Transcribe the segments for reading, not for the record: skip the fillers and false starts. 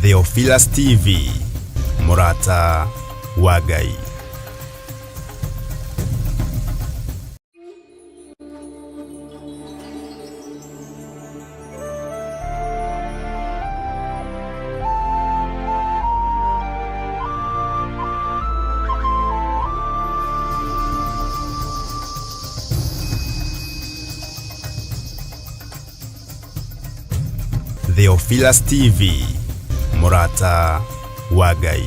Theophilus TV, Murata wa Ngai. Theophilus TV, Murata wa Ngai.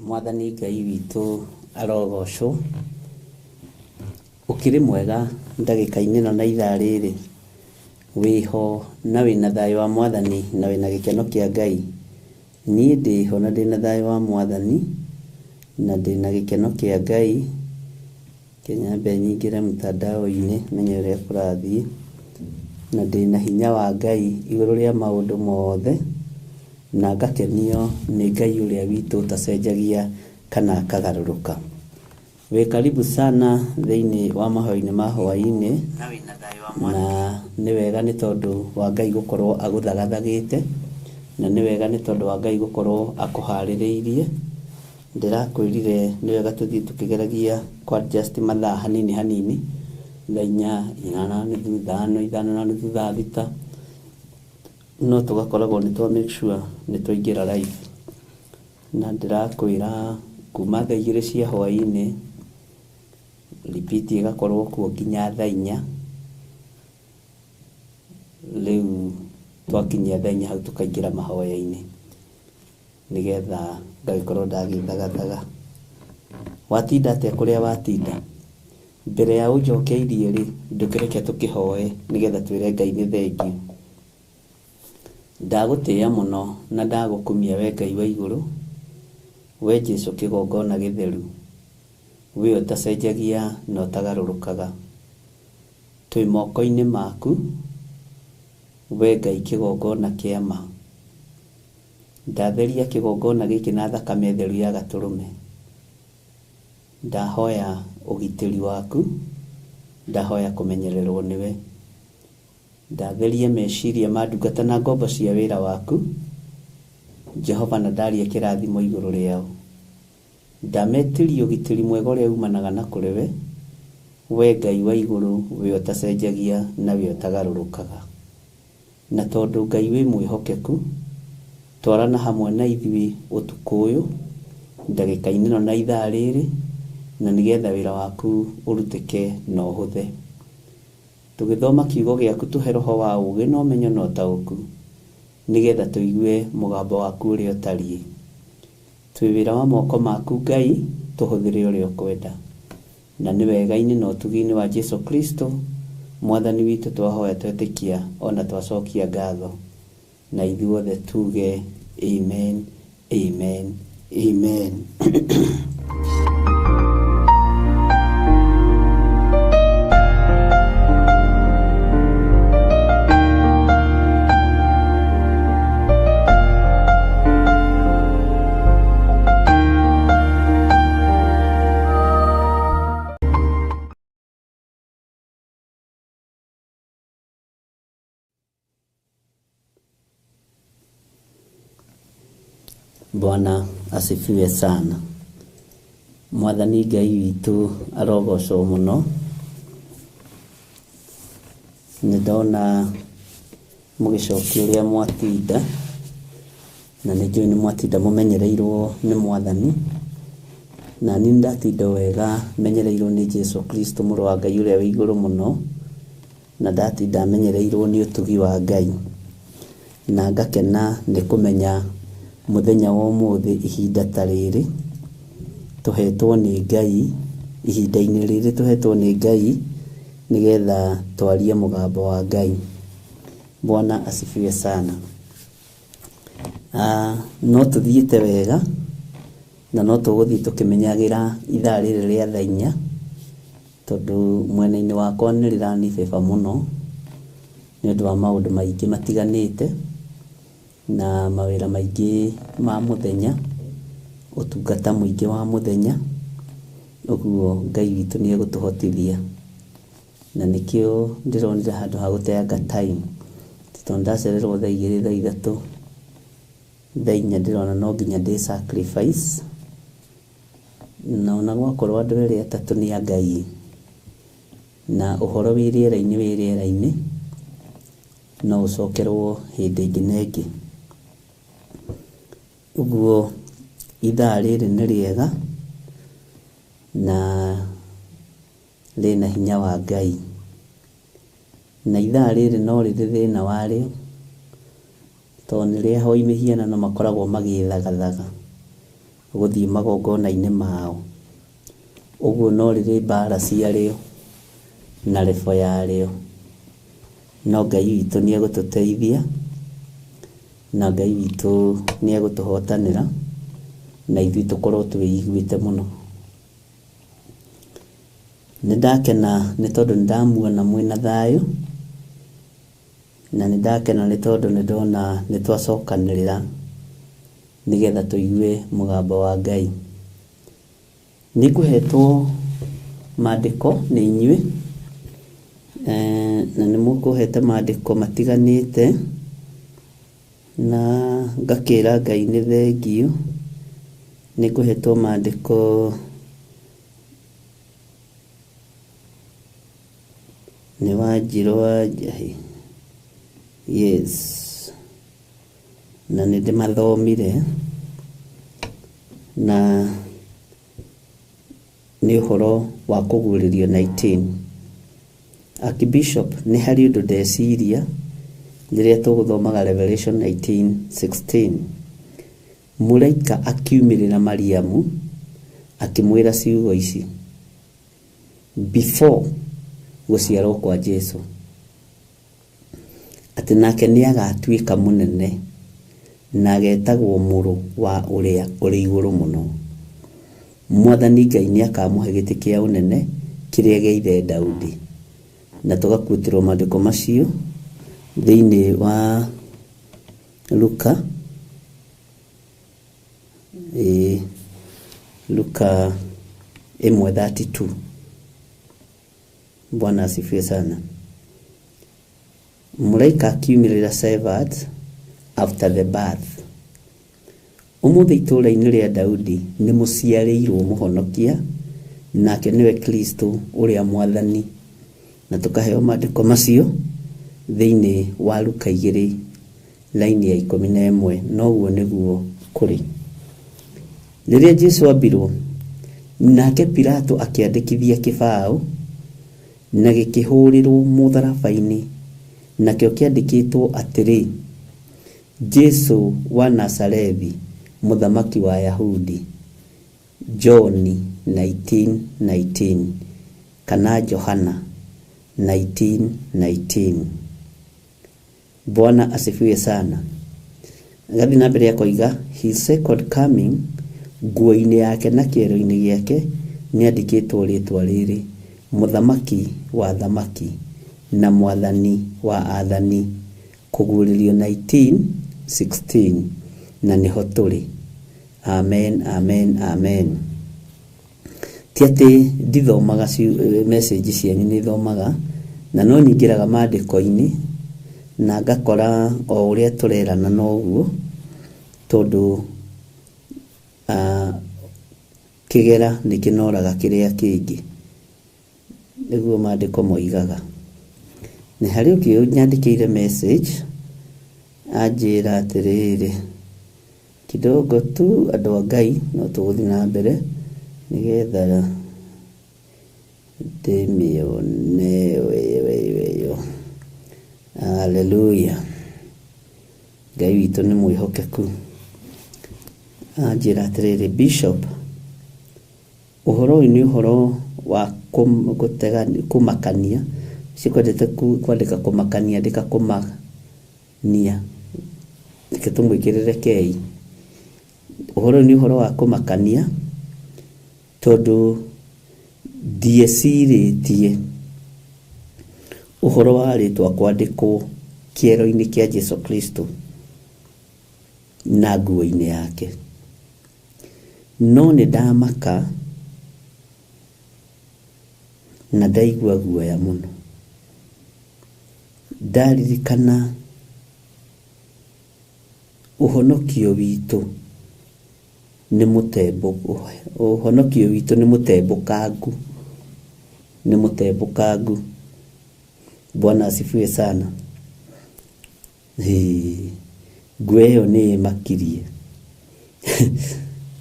Mwathani Ngai witũ arogocwo. Ukiri mwega ndagika-inĩ ĩno na ithaa rĩrĩ, wĩho na wĩna thayũ wa Mwathani na wĩna gĩkeno kĩa Ngai. Niĩ ndĩho na ndĩna thayũ wa Mwathani na ndĩna gĩkeno kĩa Ngai. Nyambe nyingĩre mtandao-inĩ menye ũrĩa kũrathiĩ, na ndĩna hinya wa Ngai igũrũ rĩa maũndũ mothe, na ngakenio nĩ Ngai ũrĩa witũ ũtacenjagia kana akagarũrũka. We karibu sana thĩinĩ wa mahoya-inĩ ma hwaĩ-inĩ, na nĩ wega nĩ tondũ wa Ngai gũkorwo agũthagathagĩte, na nĩ wega nĩ tondũ wa Ngai gũkorwo akũharĩrĩirie. Ndĩrakwĩrire nĩ wega tũthiĩ tũkĩgeragia kwa just mathaa hanini hanini, thaa 4, 4:30, 5:30, thaa 6, no tũgakoragwo nĩ twa make sure nĩ twaingĩra live. Na ndĩrakwĩra kuma thaa 2 cia hwaĩ-inĩ, repeat ĩgakorwo kuo nginya thaa 4. Rĩu twakinyia thaa 4 hau tũkaingĩra mahoya-inĩ, nĩgetha ngagĩkorwo ndagĩthagathaga. Watinda atĩa kũrĩa watinda? Mbere ya ũnjokeirie rĩ, ndũkĩreke tũkĩhoe nĩgetha twĩre Ngai nĩ thengiũ. Ndagũtĩĩa mũno na ndagũkumia we Ngai wa igũrũ, we Jesũ kĩgongona gĩtheru, we ũtacenjagia na ũtagarũrũkaga. Twĩ moko-inĩ maku, we Ngai kĩgongona kĩa ma. Ndatheria kĩgongona gĩkĩ na thakame theru ya Gatũrũme. Ndahoya ũgitĩri waku, ndahoya kũmenyererwo nĩwe. Ndatheria meciria ma ndungata na ngombo cia wĩra waku, Jehova, na ndaria kĩrathimo igũrũ rĩao. Ndametiria ũgitĩri mwega ũrĩa umanaga na kũrĩ we, we Ngai wa igũrũ, we ũtacenjagia na we ũtagarũrũkaga. Na tondũ Ngai wĩ mwĩhokeku, twarana hamwe na ithuĩ ũtukũ ũyũ, ndagĩka-inĩ ĩno na ithaa rĩrĩ, na nĩgetha wĩra waku ũrutĩke na ũhũthe. Tũgĩthoma kiugo gĩaku tũhe roho wa ũũgĩ na ũmenyo na ũtaũku, nĩgetha tũigue mũgambo waku ũrĩa ũtariĩ. Twĩ wĩra wa moko maku Ngai, tũhũthĩre ũrĩa ũkwenda. Na nĩ wega-inĩ na ũtugi-inĩ wa Jesũ Kristo Mwathani witũ twahoya twetĩkia ona twacokia ngatho. Na ithuothe tuge amen, amen, amen. Bwana asifiwe sana. Mwathani Ngai witũ arogocwo mũno. Nĩndona mũgĩcokia ũrĩa mwatinda, na nĩnjũĩ nĩ mwatinda mũmenyereirwo nĩ Mwathani, na niĩ ndatinda wega menyereirwo nĩ Jesũ Kristo mũrũ wa Ngai ũrĩa wĩ igũrũ mũno, na ndatinda menyereirwo nĩ ũtugi wa Ngai. Na ngakena nĩ kũmenya mũthenya wa ũmũthĩ ihinda ta rĩrĩ tũhetwo nĩ Ngai, ihinda-inĩ rĩrĩ tũhetwo nĩ Ngai, nĩgetha twarie mũgambo wa Ngai. Bwana asifiwe sana. No tũthiĩte wega na no tũgũthiĩ tũkĩmenyagĩra ithaa rĩrĩ rĩa thaa 4, tondũ mwena-inĩ wakwa nĩ rĩranibeba mũno, nĩ ũndũ wa maũndũ maingĩ matiganĩte na mawĩra maingĩ ma mũthenya, ũtungata mũingĩ wa mũthenya. Ũguo Ngai witũ nĩ egũtũhotithia, na nĩkĩo ndĩronire handũ ha gũteanga time, tondũ ndacererwo thaa 2 thaa 3 thaa 4 ndĩrona no nginya ndĩ sacrifice. Na ona gwakorwo andũ erĩ atatũ nĩ a Ngai, na ũhoro wĩ rĩera-inĩ no ũcokerwo hĩndĩ ĩngĩ na ĩngĩ. Ũguo ithaa rĩrĩ nĩ rĩega na rĩna hinya wa Ngai, na ithaa rĩrĩ no rĩrĩ thĩna warĩo, tondũ nĩ rĩa hoi mĩhianano makoragwo magĩthagathaga gũthiĩ magongona-inĩ mao. Ũguo no rĩrĩ mbara ciarĩo na rebo yarĩo, no Ngai witũ nĩ egũtũteithia, na Ngai witũ nĩ egũtũhotanĩra, na ithuĩ tũkorwo twĩiguĩte mũno. Nĩ ndakena nĩ tondũ nĩ ndamuona mwĩna thayũ, na nĩ ndakena nĩ tondũ nĩ ndona nĩ twacokanĩrĩra nĩgetha tũigue mũgambo wa Ngai. Nĩ ngũhetwo maandĩko nĩ inyuĩ, na nĩ mũkũhete maandĩko matiganĩte, na ngakĩra Ngai nĩ thengio. Nĩ ngũhetwo maandĩko nĩ Wanjirũ wa Njahi, yes, na nĩ ndĩmathomire, na nĩ ũhoro wa kũguũrĩrio 19. Archbishop, nĩ harĩ ũndũ ndeciria rĩrĩa tũgũthomaga Revelation 19:16. Mũraika akiumĩrĩra Mariamu akĩmwĩra ciugo ici before gũciarwo kwa Jesũ, atĩ nake nĩ agatuĩka mũnene na agetagwo mũrũ wa ũrĩa ũrĩ igũrũ mũno. Mwathani Ngai nĩ akamũhe gĩtĩ kĩa ũnene kĩrĩa gĩa ithe Daudi. Na tũgakuĩtĩrwo maandĩko macio thĩinĩ wa Luka, Luka 1:32. Bwana asifiwe sana. Mũraika akiumĩrĩra Shepherd after the birth. Ũmũthĩ itũũra-inĩ rĩa Daudi nĩ mũciarĩirwo mũhonokia, nake nĩwe Kristo ũrĩa Mwathani. Na tũkaheo maandĩko macio thĩinĩ wa Luka 2 laini ya 11. Noguo nĩguo kũrĩ. Rĩrĩa Jesũ ambirwo, nake Pilato akĩandĩkithia kĩbaũ na gĩkĩhũrĩrwo mũtharaba-inĩ, nakĩo kĩandĩkĩtwo atĩrĩ: Jesũ wa Nazarethi, mũthamaki wa Ayahudi. John 19:19 kana Johana 19:19. Bwana asifiwe sana. Gathi na mbere ya koiga his second coming, nguo-inĩ yake na kĩero-inĩ gĩake nĩ andĩkĩtwo rĩtwa rĩrĩ: mũthamaki wa thamaki na mwathani wa athani. Kũguũrĩrio 19:16. Na nĩho tũrĩ. Amen, amen, amen. Ti atĩ ndithomaga message cianyu, nĩ thomaga, na no nyingĩraga maandĩko-inĩ na ngakora o ũrĩa tũrerana noguo, tondũ kĩgera nĩ kĩnoraga kĩrĩa kĩngĩ, nĩguo maandĩko moigaga. Nĩ harĩ ũngĩ nyandĩkĩire message anjĩra atĩrĩrĩ, kidogo tu andũ a Ngai, no tũgũthiĩ na mbere nĩgetha ndĩmĩone. Weyo. Haleluya. Ngai witũ nĩ mwĩhokeku. Anjĩra atĩrĩrĩ, Bishop, ũhoro ũyũ nĩ ũhoro wa kũmakania. Cikwendete kwandĩka kũmakania, ndĩka kũmania, reke tũmwĩkĩrĩre kei. Ũhoro ũyũ nĩ ũhoro wa kũmakania, tondũ ndiecirĩtie ũhoro wa rĩtwa kwandĩkwo kĩero-inĩ kĩa Jesu Kristo na nguo-inĩ yake. No nĩ ndamaka na ndaigua guoya mũno ndaririkana ũhonokio witũ nĩ mũtembũkangu, nĩ mũtembũkangu. Bwana asifiwe sana. Nguo ĩyo nĩ makirie.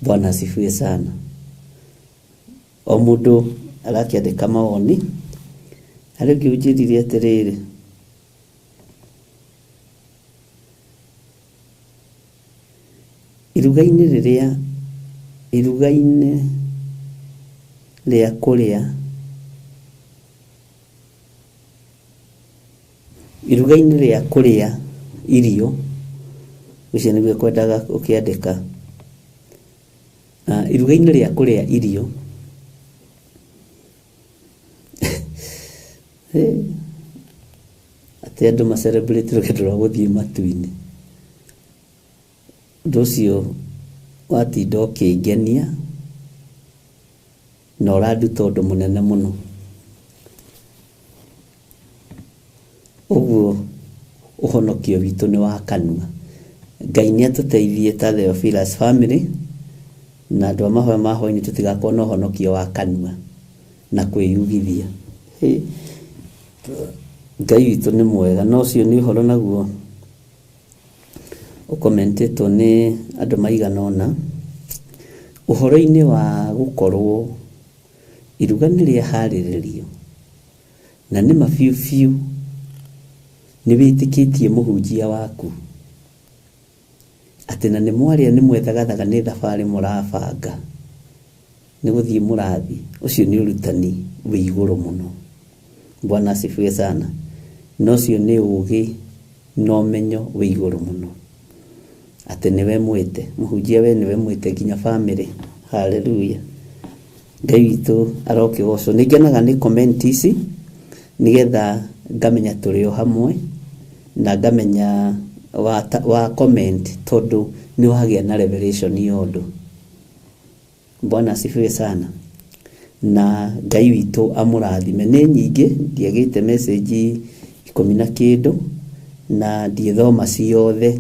Bwana asifiwe sana. O mũndũ arakĩandĩka mawoni. Harĩ ũngĩ ũnjĩrire atĩrĩrĩ, iruga-inĩ rĩa kũrĩa irio, ũcio nĩguo kwendaga ũkĩandĩka. Iruga-inĩ rĩa kũrĩa irio atĩ andũ macelebrate rũgendo rwa gũthiĩ matu-inĩ. Ũndũ ũcio watinda ũkĩngenia na ũranduta ũndũ mũnene mũno. Ũguo ũhonokio witũ nĩ wa kanua. Ngai nĩ atũteithie ta Theophilus family na andũ a mahoya ma hwainĩ tũtigakorwo na ũhonokio wa kanua na kwĩyugithia. Ngai witũ nĩ mwega. No ũcio nĩ ũhoro naguo ũkomentetwo nĩ andũ maigana ũna. Ũhoro-inĩ wa gũkorwo iruga nĩ rĩaharĩrĩrio na nĩ mabiũ nĩ wĩtĩkĩtie mũhunjia waku atĩ na nĩ mwarĩa nĩ mwethagathaga nĩ thabarĩ mũrabanga nĩ gũthiĩ mũrathi. Ũcio nĩ ũrutani wĩ igũrũ mũno. Bwana asifiwe sana. No ũcio nĩ ũgĩ na ũmenyo wĩ igũrũ mũno atĩ nĩwe mwĩte mũhunjia, we nĩwe mwĩte nginya family. Haleluya. Ngai witũ arokĩgocwo. Nĩ ngenaga nĩ comment ici nĩgetha ngamenya tũrĩ o hamwe na ngamenya wa comment tondũ nĩ wagĩa na revelation yondũ. Bwana asifiwe sana. Na Ngai witũ amũrathime. Nĩ nyingĩ ndiagĩte message 10 na kĩndũ na ndiethoma ciothe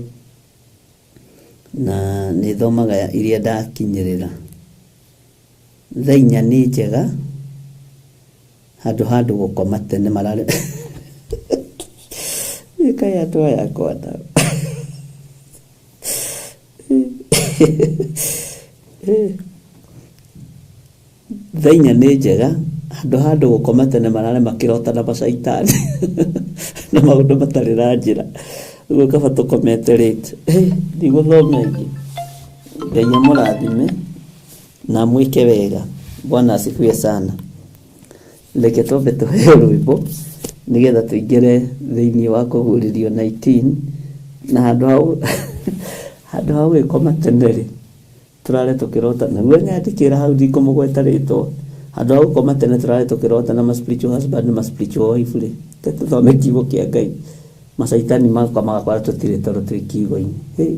na nĩ thomaga iria ndakinyĩrĩra. Thaa 4 nĩ njega handũ gũkoma tene marare kaya tu yakwa ta thaa 4 nĩ njega handũ gũkoma tene marare makĩrota na macaitani na maũndũ matarĩ na njĩra. Ũguo kaba tũkomete late. Ndigũthoma ingĩ. Ngai amũrathime na mwĩke wega. Bwana asifiwe sana. Reke twambe tũheo rwĩmbo nĩgetha tũingĩre thĩinĩ wa kũgũrĩrio 19 na handũ hau gwĩkoma tene rĩ tũrare tũkĩrota. Naguo nyandĩkĩra hau ndikũmũgweta rĩtwa. Handũ hau gũkoma tene tũrare tũkĩrota na ma spiritual husband na ma spiritual wife rĩ tũthome kiugo kĩa Ngai. Macaitani magakwara tũtirĩ toro twĩ kiugo-inĩ.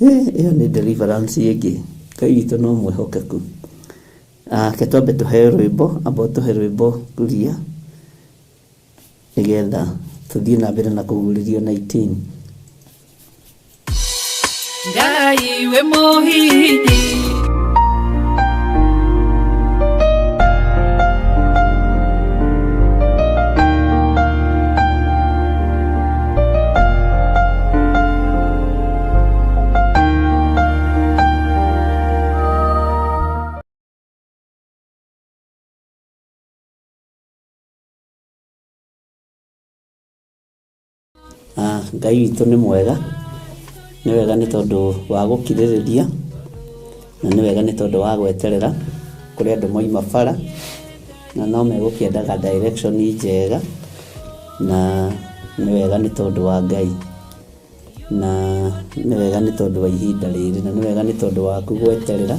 Ĩyo nĩ deliverance ĩngĩ. Ngai witũ no mwĩhokeku. Ke twambe tũheo rwĩmbo, amba tũhe rwĩmbo kuria nĩgetha tũthiĩ na mbere na kũgũrĩrio 19. Ngai we mũhiji Ngai witũ nĩ mwega. Nĩ wega nĩ tondũ wa gũkirĩrĩria na nĩ wega nĩ tondũ wa gweterera kũrĩ andũ moima bara na no megũkĩendaga direction njega na nĩ wega nĩ tondũ wa Ngai na nĩ wega nĩ tondũ wa ihinda rĩrĩ na nĩ wega nĩ tondũ wa kũgweterera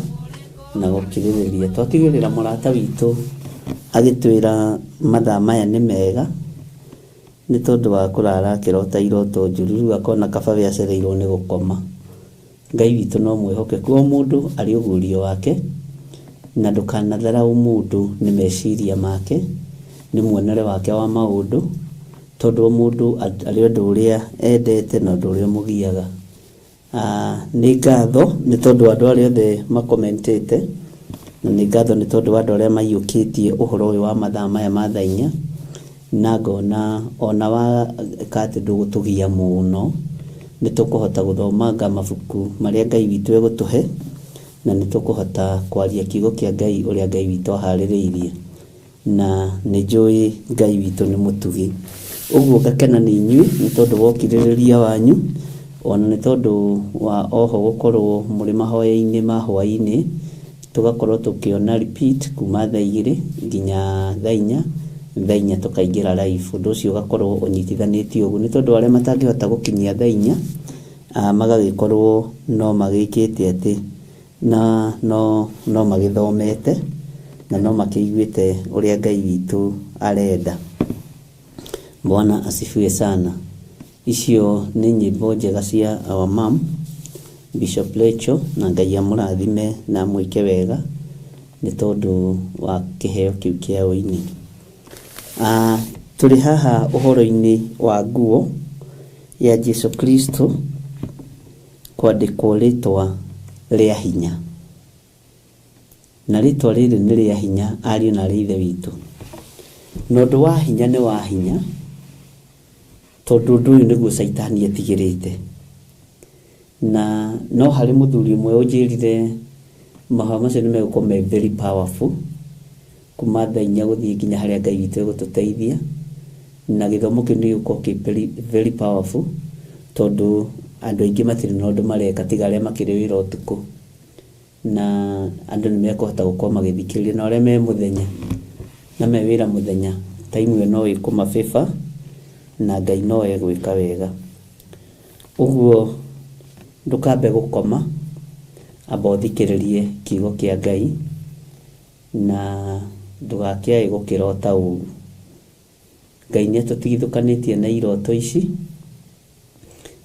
na gũkirĩrĩria. Twakĩgĩrĩra mũrata witũ agĩtwĩra mathaa maya nĩ mega nĩ tondũ wa kũrara akĩrota iroto njũru, rĩu akona kaba acereirwo nĩ gũkoma. Ngai witũ no mwĩhokeku, o mũndũ arĩ ũguũrio wake, na ndũkanatharaũ mũndũ nĩ meciria make, nĩ muonere wake wa maũndũ, tondũ o mũndũ arĩ ũndũ ũrĩa endete na ũndũ ũrĩa mũgiaga. Nĩ ngatho nĩ tondũ andũ arĩa othe makomentĩte, na nĩ ngatho nĩ tondũ andũ arĩa maiyũkĩtie ũhoro ũyũ wa mathaa maya ma thaa inya, na ngona ona waka atĩ ndũgũtũgia mũno, nĩ tũkũhota gũthomanga mabuku marĩa Ngai witũ egũtũhe, na nĩ tũkũhota kwaria kiugo kĩa Ngai ũrĩa Ngai witũ aharĩrĩirie, na nĩ njũĩ Ngai witũ nĩ mũtugi. Ũguo ngakena nĩ inyuĩ nĩ tondũ wa ũkirĩrĩria wanyu, ona nĩ tondũ wa oho gũkorwo mũrĩ mahoya-inĩ ma hwaĩ-inĩ, tũgakorwo tũkĩona repeat kuma thaa 2 nginya thaa 4, thaa 4 tũkaingĩra live. Ũndũ ũcio ũgakorwo ũnyitithanĩtio ũguo nĩ tondũ arĩa matangĩhota gũkinyia thaa 4 magagĩkorwo no magĩkĩte atĩ na no magĩthomete na no makĩiguĩte ũrĩa Ngai witũ arenda. Bwana asifiwe sana. Icio nĩ nyĩmbo njega cia our mom Bishop Lecho, na Ngai amũrathime na mwĩke wega nĩ tondũ wa kĩheo kĩu kĩa ũini. Tũrĩ haha ũhoro-inĩ wa nguo ya Jesu Kristo kwandĩkwo rĩtwa rĩa hinya, na rĩtwa rĩrĩ nĩ rĩa hinya, ariũ na ithe witũ. Na ũndũ wa hinya nĩ wa hinya, tondũ ũndũ ũyũ nĩguo Saitani etigĩrĩte. Na no harĩ mũthuri ũmwe ũnjĩrire mahoya macio nĩ megũkorwo me very powerful, kuma thaa 4 gũthiĩ nginya harĩa Ngai witũ egũtũteithia, na gĩthomo kĩu nĩ gĩgũkorwo kĩ very powerful, tondũ andũ aingĩ matirĩ na ũndũ mareka tiga arĩa makĩrĩ wĩra ũtukũ, na andũ nĩ mekũhota gũkorwo magĩthikĩrĩria, na arĩa me mũthenya na me wĩra mũthenya, time ĩyo no ĩkũmabĩba na Ngai no egwĩka wega. Ũguo ndũkambe gũkoma, amba ũthikĩrĩrie kiugo kĩa Ngai, na ndũgakĩae gũkĩrota ũru. Ngai nĩ atũtigithũkanĩtie na iroto ici,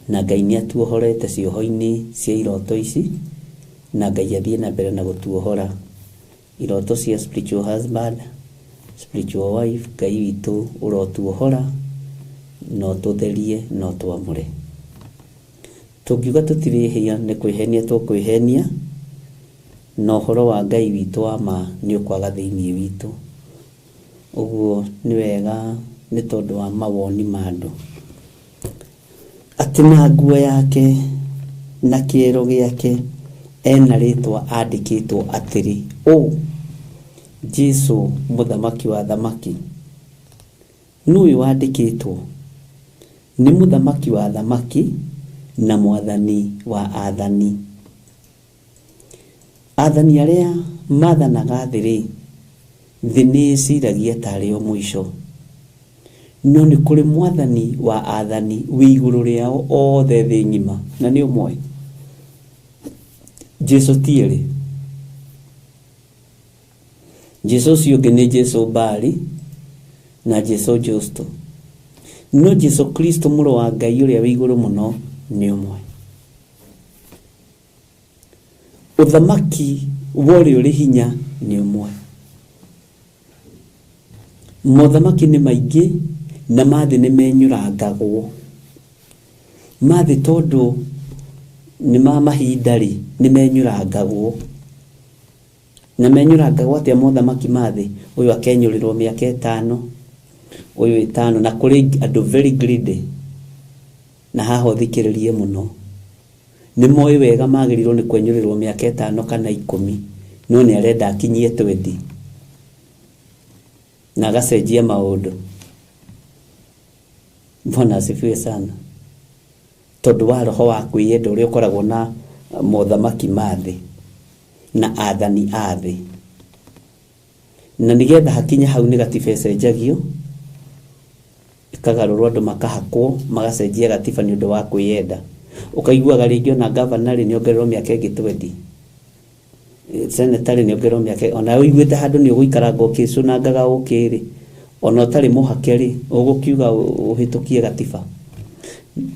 na Ngai nĩ atuohorete cioho-inĩ cia iroto ici, na Ngai athiĩ na mbere na gũtuohora iroto cia spiritual husband, spiritual wife. Ngai witũ ũrotuohora, no tũtherie, no twamũre. Tũngiuga tũtirĩhia nĩ kwĩhenia tũkwĩhenia, na ũhoro wa Ngai witũ wa ma nĩ ũkwaga thĩinĩ witũ. Ũguo nĩ wega nĩ tondũ wa mawoni ma andũ atĩ na nguo yake na kĩero gĩake ena rĩtwa andĩkĩtwo atĩrĩ, Jesu mũthamaki wa thamaki. Nũũ wandĩkĩtwo? Nĩ mũthamaki wa thamaki na mwathani wa athani. Athani arĩa mathanaga thĩ nĩ ĩciragia tarĩ o mũico, no nĩ kũrĩ mwathani wa athani wĩ igũrũ rĩao othe thĩ ng'ima, na nĩ ũmwe. Jesu tiĩrĩ. Jesu ũcio ũngĩ nĩ Jesu Bali na Jesu Justo, no Jesu Kristo mũrũ wa Ngai ũrĩa wĩ igũrũ mũno nĩ ũmwe. Ũthamaki wa ũrĩa ũrĩ hinya nĩ ũmwe. Mothamaki nĩ maingĩ na mathĩ nĩ menyũrangagwo. Mathĩ tondũ nĩ ma mahinda nĩ menyũrangagwo. Na menyũrangagwo atĩa mothamaki mathĩ? Ũyũ akenyũrĩrwo mĩaka 5, ũyũ 5, na kũrĩ andũ very greedy. Na haha ũthikĩrĩrie mũno, nĩ moĩ wega magĩrĩirwo nĩ kwenyũrĩrwo mĩaka 5 kana 10, no nĩ arenda akinyie 20 na agacenjia maũndũ. Bwana asifiwe sana. Tondũ wa roho wa kwĩyenda ũrĩa ũkoragwo na mothamaki mathĩ na athani a thĩ. Na nĩgetha hakinya hau nĩ gatiba ĩcenjagio, ĩkagarũrwo, andũ makahakwo, magacenjia gatiba nĩ ũndũ wa kwĩyenda. Ũkaiguaga rĩngĩ ona gavana nĩ ongererwo mĩaka ĩngĩ 20, senatari nĩ ongererwo mĩaka, ona ũiguĩte handũ nĩ ũgũikara ngokĩcũnangaga ũkĩrĩ, ona utari muhake ri ugukiuga uhitukie gatiba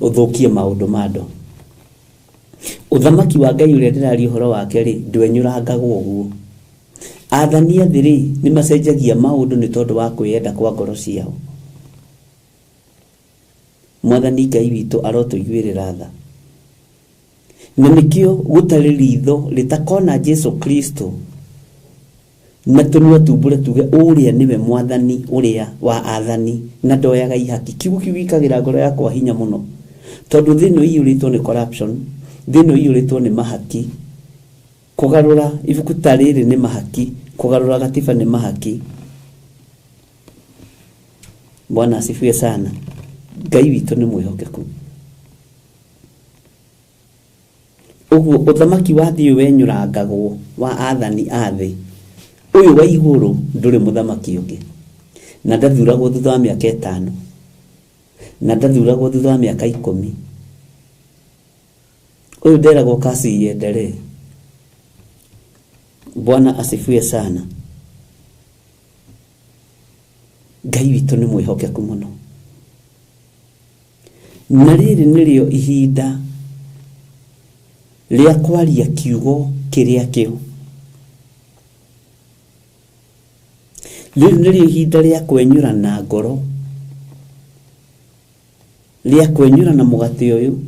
uthukie maundu mando uthamaki wa Ngai uria ndirari uhoro wake ri ndwenyurangagwo uguo athani athiri ni macenjagia maundu ni tondu wa kwiyenda kwa ngoro ciao Mwathani Ngai witu arotuiguirira tha na nikio gutari ritho ritakona Jesu Kristo na tunua tumbure tuge uria niwe Mwathani uria wa athani na ndoyaga ihaki kiugo kiwikagira ngoro yakwa hinya muno tondu thino iyuritwo ni corruption thino iyuritwo ni mahaki kugarura ibuku tariri ni mahaki kugarura gatiba ni mahaki Bwana asifiwe sana Ngai witu ni mwihokeku uguo uthamaki wa thii wenyurangagwo wa athani athi uyu wa iguru nduri muthamaki ungi na ndathuragwo thutha wa miaka 5 na ndathuragwo thutha wa miaka 10 uyu nderagwo kasi yendere Bwana asifiwe sana Ngai witu ni mwihokeku muno na riri nirio ihinda ria kwaria kiugo kiria kiu riri nirio ihinda ria kwenyura na ngoro ria kwenyura na mugate uyu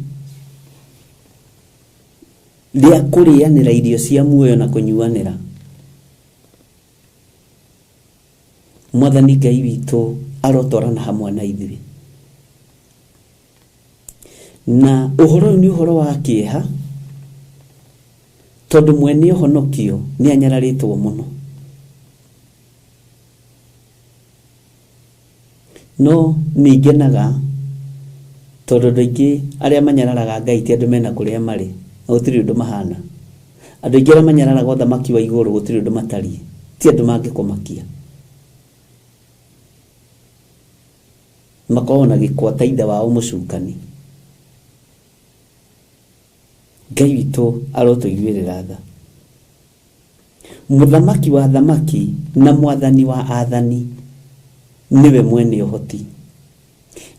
ria kurianira irio cia muoyo na kunyuanira Mwathani Ngai witu arotorana hamwe na ithuĩ na uhoro ni uhoro wa kieha tondu mwene uhonokio ni anyararitwo muno no ningenaga tondu ndingi aria manyararaga Ngai ti andu mena kuria mari gutiri undu mahana andu ingi aria manyararaga uthamaki wa iguru gutiri undu matari ti andu mangikumakia makona gikwata itha wao mucukani Ngai witu arotuiguirira tha muthamaki wa thamaki na mwathani wa athani niwe mwene uhoti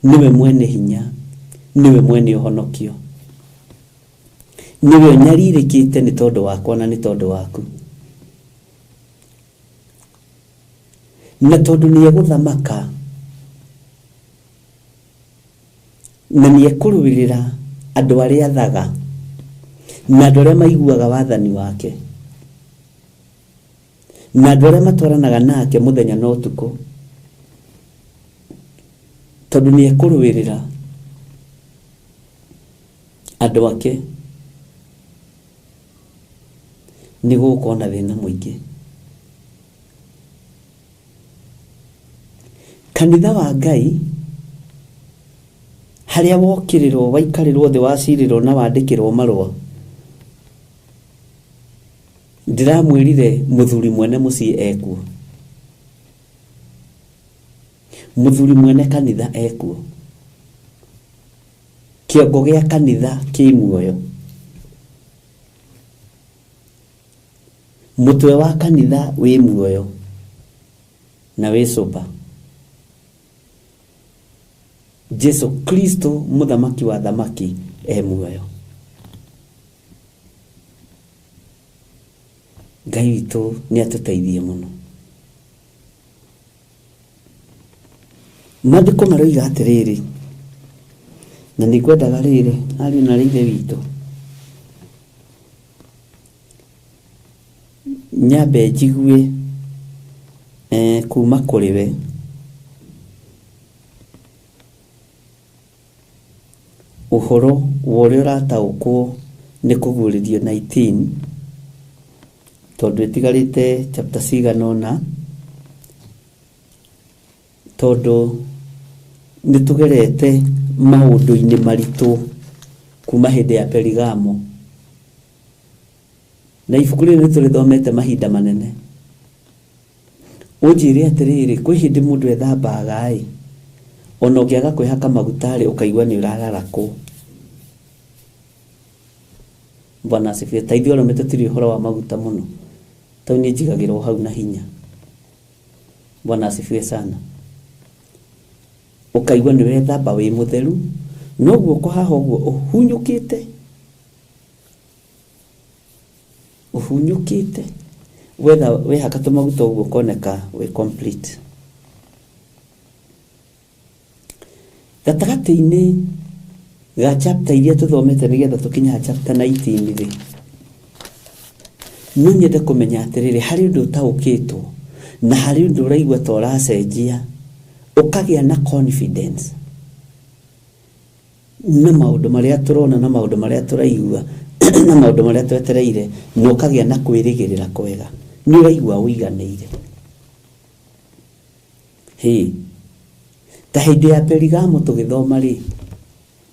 niwe mwene hinya niwe mwene uhonokio niwe nyaririkite ni tondu wakwa na ni tondu waku na tondu ni eguthamaka na ni ekuruirira andu aria thaga na andu aria maiguaga wathani wake na andu aria matwaranaga nake muthenya na utuku tondu ni ekuruirira andu ake ni gukona thina muingi kanitha wa Ngai haria wokirirwo waikarirwo thi wacirirwo na wandikirwo marua ndiramwirire muthuri mwene mucii ekuo muthuri mwene kanitha ekuo kiongo gia kanitha ki muoyo mutwe wa kanitha wi muoyo na wi soba Jesu Kristo muthamaki wa thamaki muoyo Ngai witu ni atuteithie muno Maandiko maroiga atiriri na nikwendaga riri ari na rithe witu nyambe njigue kuma kuriwe uhoro woria urataukwo ni kuguririo 19 tondu itigarite chapter ciganona tondu nitugerete maundu-ini maritu kuma hindi ya Perigamo na ibuku riri nitulithomete mahinda manene unjire atiriri kwi hindi mundu ethambaga ona ungiaga kwihaka magutari ukaigua ni urarara ku Bwana asifiwe taithio ro metetiri uhoro wa maguta muno tau ni njigagirwo hau na hinya Bwana asifiwe sana ukaigua ni wethamba wi mutheru no guoko haha uguo uhunyukite wetha wehaka tumaguta uguo koneka we complete. Gatagati-ini ga chapter iria tuthomete nigetha tukinya chapter 19 ri nyende kumenya atiriri hari undu utaukitwo na hari undu uraigua ta uracenjia ukagia na confidence na maundu maria turona na maundu maria turaigua na maundu maria twetereire no ukagia na kwirigirira kwega ni uraigua uiganeire. Ta hindi ya Perigamo tugithoma ri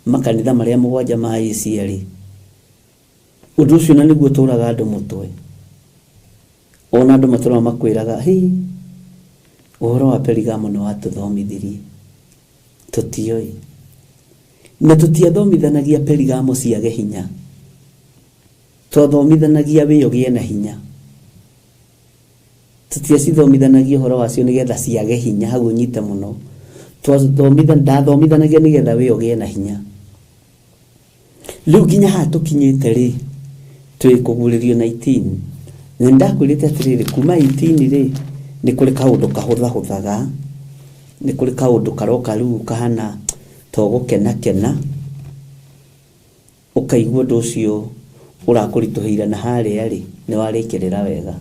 makanitha maria mugwanja ma Asia ri undu ucio na niguo turaga andu mutwe ona andu matura makwiraga uhoro wa Perigamo no atuthomithirie tutioi na tutiathomithanagia Perigamo ciage hinya twathomithanagia wiyogie na hinya tutiacithomithanagia uhoro wacio nigetha ciage hinya hau nyite muno ndathomithanagia nigetha wiyogie na hinya. Riu nginya ha tukinyite ri twikuguririo 19 na ndakwirite atiriri kuma 18 ri ni kuri kaundu kahuthaga ni kuri kaundu karoka riu kahana togo kena ukaigua ndu ucio urakurituhira na haria ri ni warikirira wega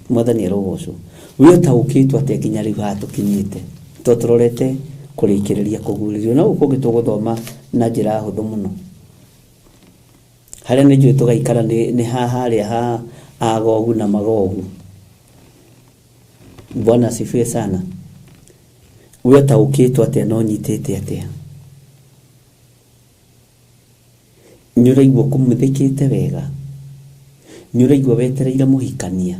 mwathani arogocwo wi taukitwo ate nginya riu ha tukinyite turorete kurikiriria kuguririo na uko gituguthoma na njira huthu muno haria ni njui tugaikara ni haria ha Agogu na Magogu. Bwana asifiwe sana. Wi taukitwo ate no nyitete ate nyuraigua kumuthikite wega nyuraigua wetereire muhikania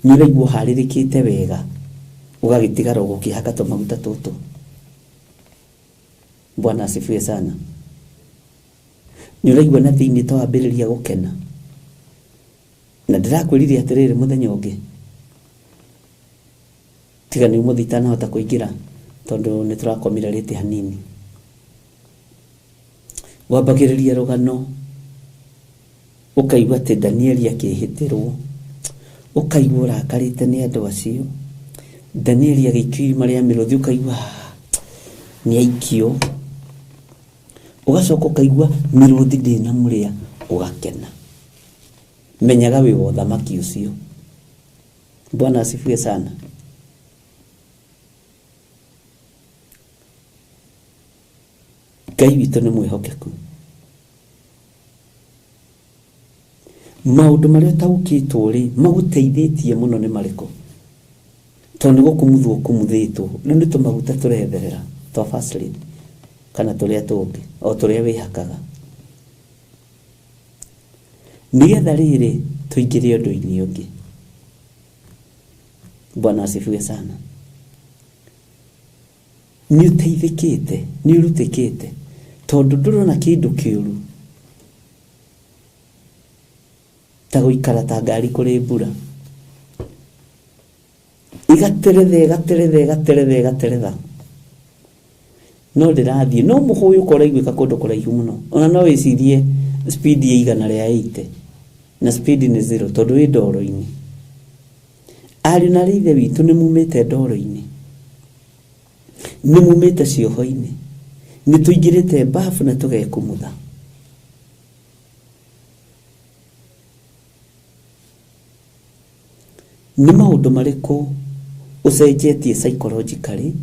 nyuraigua haririkite wega ugagitigara gukihaka tumaguta tutu. Bwana asifiwe sana. Nyuraigua na thiini to ambiriria gukena na ndirakwirire atiriri muthenya ungi tiga ni umuthitana hota kuingira tondu ni turakomira riti hanini wambagiriria rugano ukaigua ati Danieli akihitirwo ukaigua urakarite ni andu acio Danieli agikiri maria miruthi ukaigua ni aikio ugacoka ukaigua miruthi ndina muria ugakena menyaga wi wothamaki ucio. Bwana asifiwe sana. Ngai witu ni mwihokeku maundu maria taukitwo ri maguteithitie muno ni mariko tondu gukumuthwo kumuthitwo riu ni tumaguta turetherera twa Vaseline kana turia tungi o turia wihakaga nigetha riri tuingire undu-ini ungi. Bwana asifiwe sana. Ni uteithikite ni urutikite tondu ndurona kindu kiuru ta guikara ta ngari kuri mbura igateretha no ndirathie no muhuyu ukora igwika kundu kuraihu muno ona no wicirie speed ya igana ria 80 na speed ni 0 tondu wi ndoro-ini ari na rithe witu ni mumite ndoro-ini ni mumite cioho-ini ni tuingirite bafu na tugekumutha ni maundu mariku ucenjetie psychologically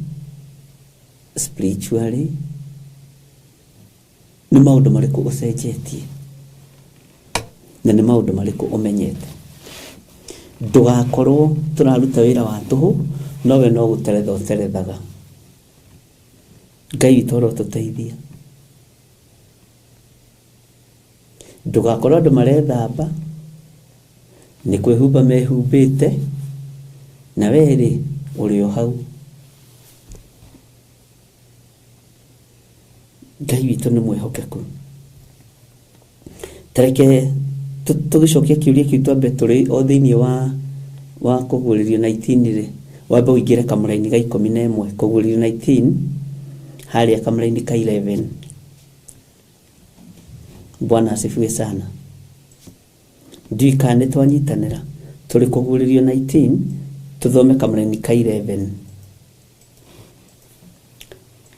spiritually ni maundu mariku ucenjetie na ni maundu mariku umenyete ndugakorwo turaruta wira wa tuhu nowe no guterethaga Ngai toro tuteithia ndugakorwo andu marethamba ni kwihumba mehumbite na weri uri o hau. Ngai witu ni mwihokeku tareke tugicokia kiuria kiu twambe turi o thiini wa kuguririo 19 ri wambe uingire kamuraini ga 11 kugurira 19 haria kamuraini ka 11. Bwana asifiwe sana. Ndui kane twanyitanira tuli kuguririo 19 tuthome kamuraini ka 11.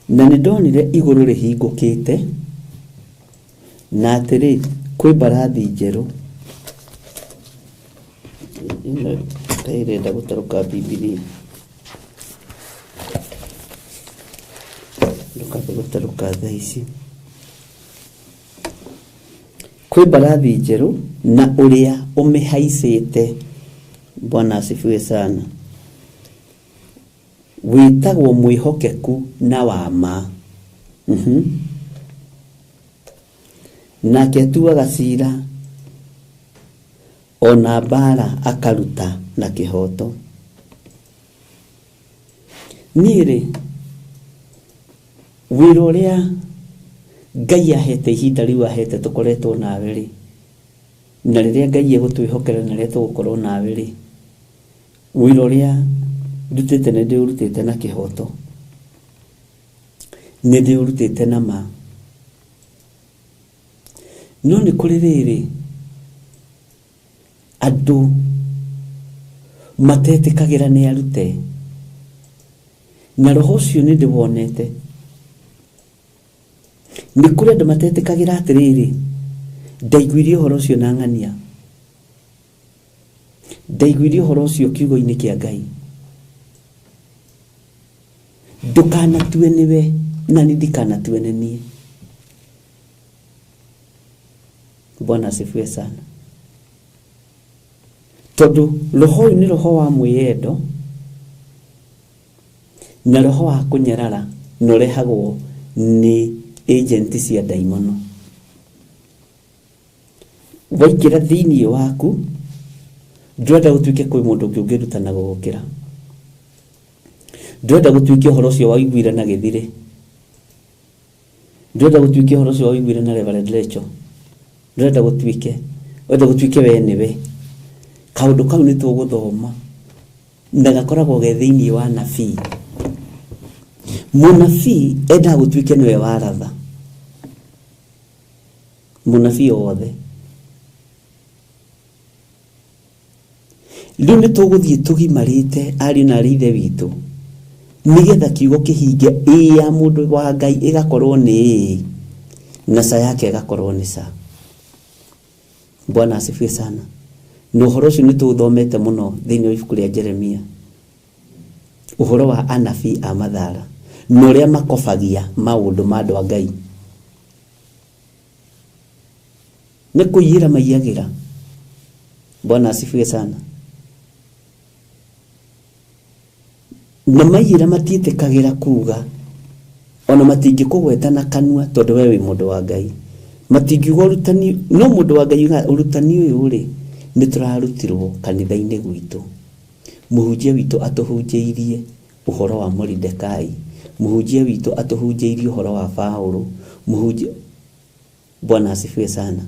Na nindonire iguru rihingukite na atiri kwi barathi njeru. Ino tairenda gutaruka Biblia. Gutaruka thaici. Kwi barathi njeru na uria umihaicite. Bwana asifiwe sana. Witagwo mwihokeku na wama. Nake atuaga cira ona mbara akaruta na kihoto. Nire wira uria Ngai ahete ihinda riu ahete tukoretwo nawe ri, na riria Ngai egutwihokera na riria tugukorwo nawe ri, wira uria ndutite ne ndiurutite na kihoto, ne ndiurutite na ma. No ni kuri riri andu matetikagira ni arute, na roho ucio ni ndiwonete. Ni kuri andu matetikagira atiriri, ndaiguirie uhoro ucio na ng'ania, ndaiguirie uhoro ucio kiugo-ini kia Ngai. Ndukanatue niwe na ndikanatue ni. Bwana asifiwe sana. Tondu roho ni roho wa mwiyendo na roho wa kunyarara norehagwo ni agent cia daimono. Waikira thiini waku ndwenda gutuike kwi mundu ungiruta gukira, ndwenda gutuike uhoro ucio waiguira na githire, ndwenda gutuike uhoro ucio waiguira na Reverend Lecho, ndwenda gutuike we niwe. Kaundu kau ni tuguthoma na gakoragwo ge thiini wa nabii. Munabii enda gutuike niwe waratha, munabii wothe. Riu ni tuguthie tugimarite ari na rithe witu nigetha kiugo kihinge ya mundu wa Ngai igakorwo ni na sa yake igakorwo ni sa. Bwana asifiwe sana. No uhoro ucio ni tuthomete muno thiini wa ibuku ria Jeremia, uhoro wa anabii a mathara no ria makofagia maundu ma andu a Ngai, ni kuyira maiyagira. Bwana asifiwe sana. Na mayira matitikagira kuga ona matingi kugweta na kanua tondu we wi mundu wa Ngai. Matingiuga urutani no mundu wa Ngai urutani uyu ri ni turarutirwo kanitha-ini gwitu. Muhunjia witu atuhunjiirie uhoro wa Mordekai, muhunjia witu atuhunjiirie uhoro wa Paulo, muhunjia. Bwana asifiwe sana.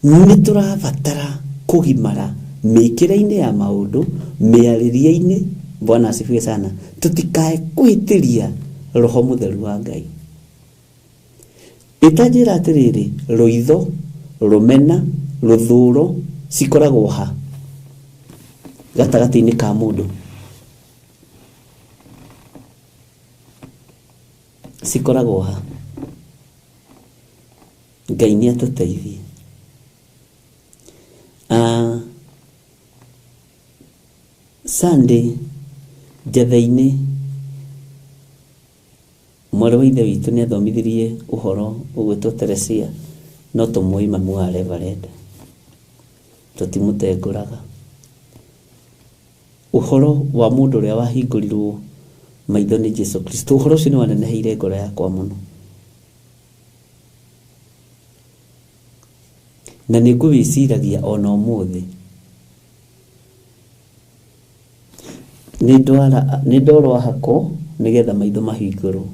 Ni turabatara kugimara mikira-ini ya maundu, miariria-ini. Bwana asifiwe sana. Tutikae kuhitiria roho mutheru wa Ngai. Itajira atiriri roitho, rumena, ruthuro cikoragwo ha gatagati-ini ka mundu, cikoragwo ha. Ngai ni atuteithie. Sunday njatha-ini mwarĩ wa ithe witũ nĩ athomithirie uhoro ũgwĩtwo Teresia, no tũmũĩ mamu wa Reverend, tũtimũtengũraga. Uhoro wa mũndũ ũrĩa wahingũrirwo maitho nĩ Jesu Kristo, uhoro ũcio nĩ waneneheire ngoro yakwa mũno, na nĩ ngũwĩciragia ona ũmũthĩ. Nĩ ndorwo hako nigetha maitho mahingũrwo,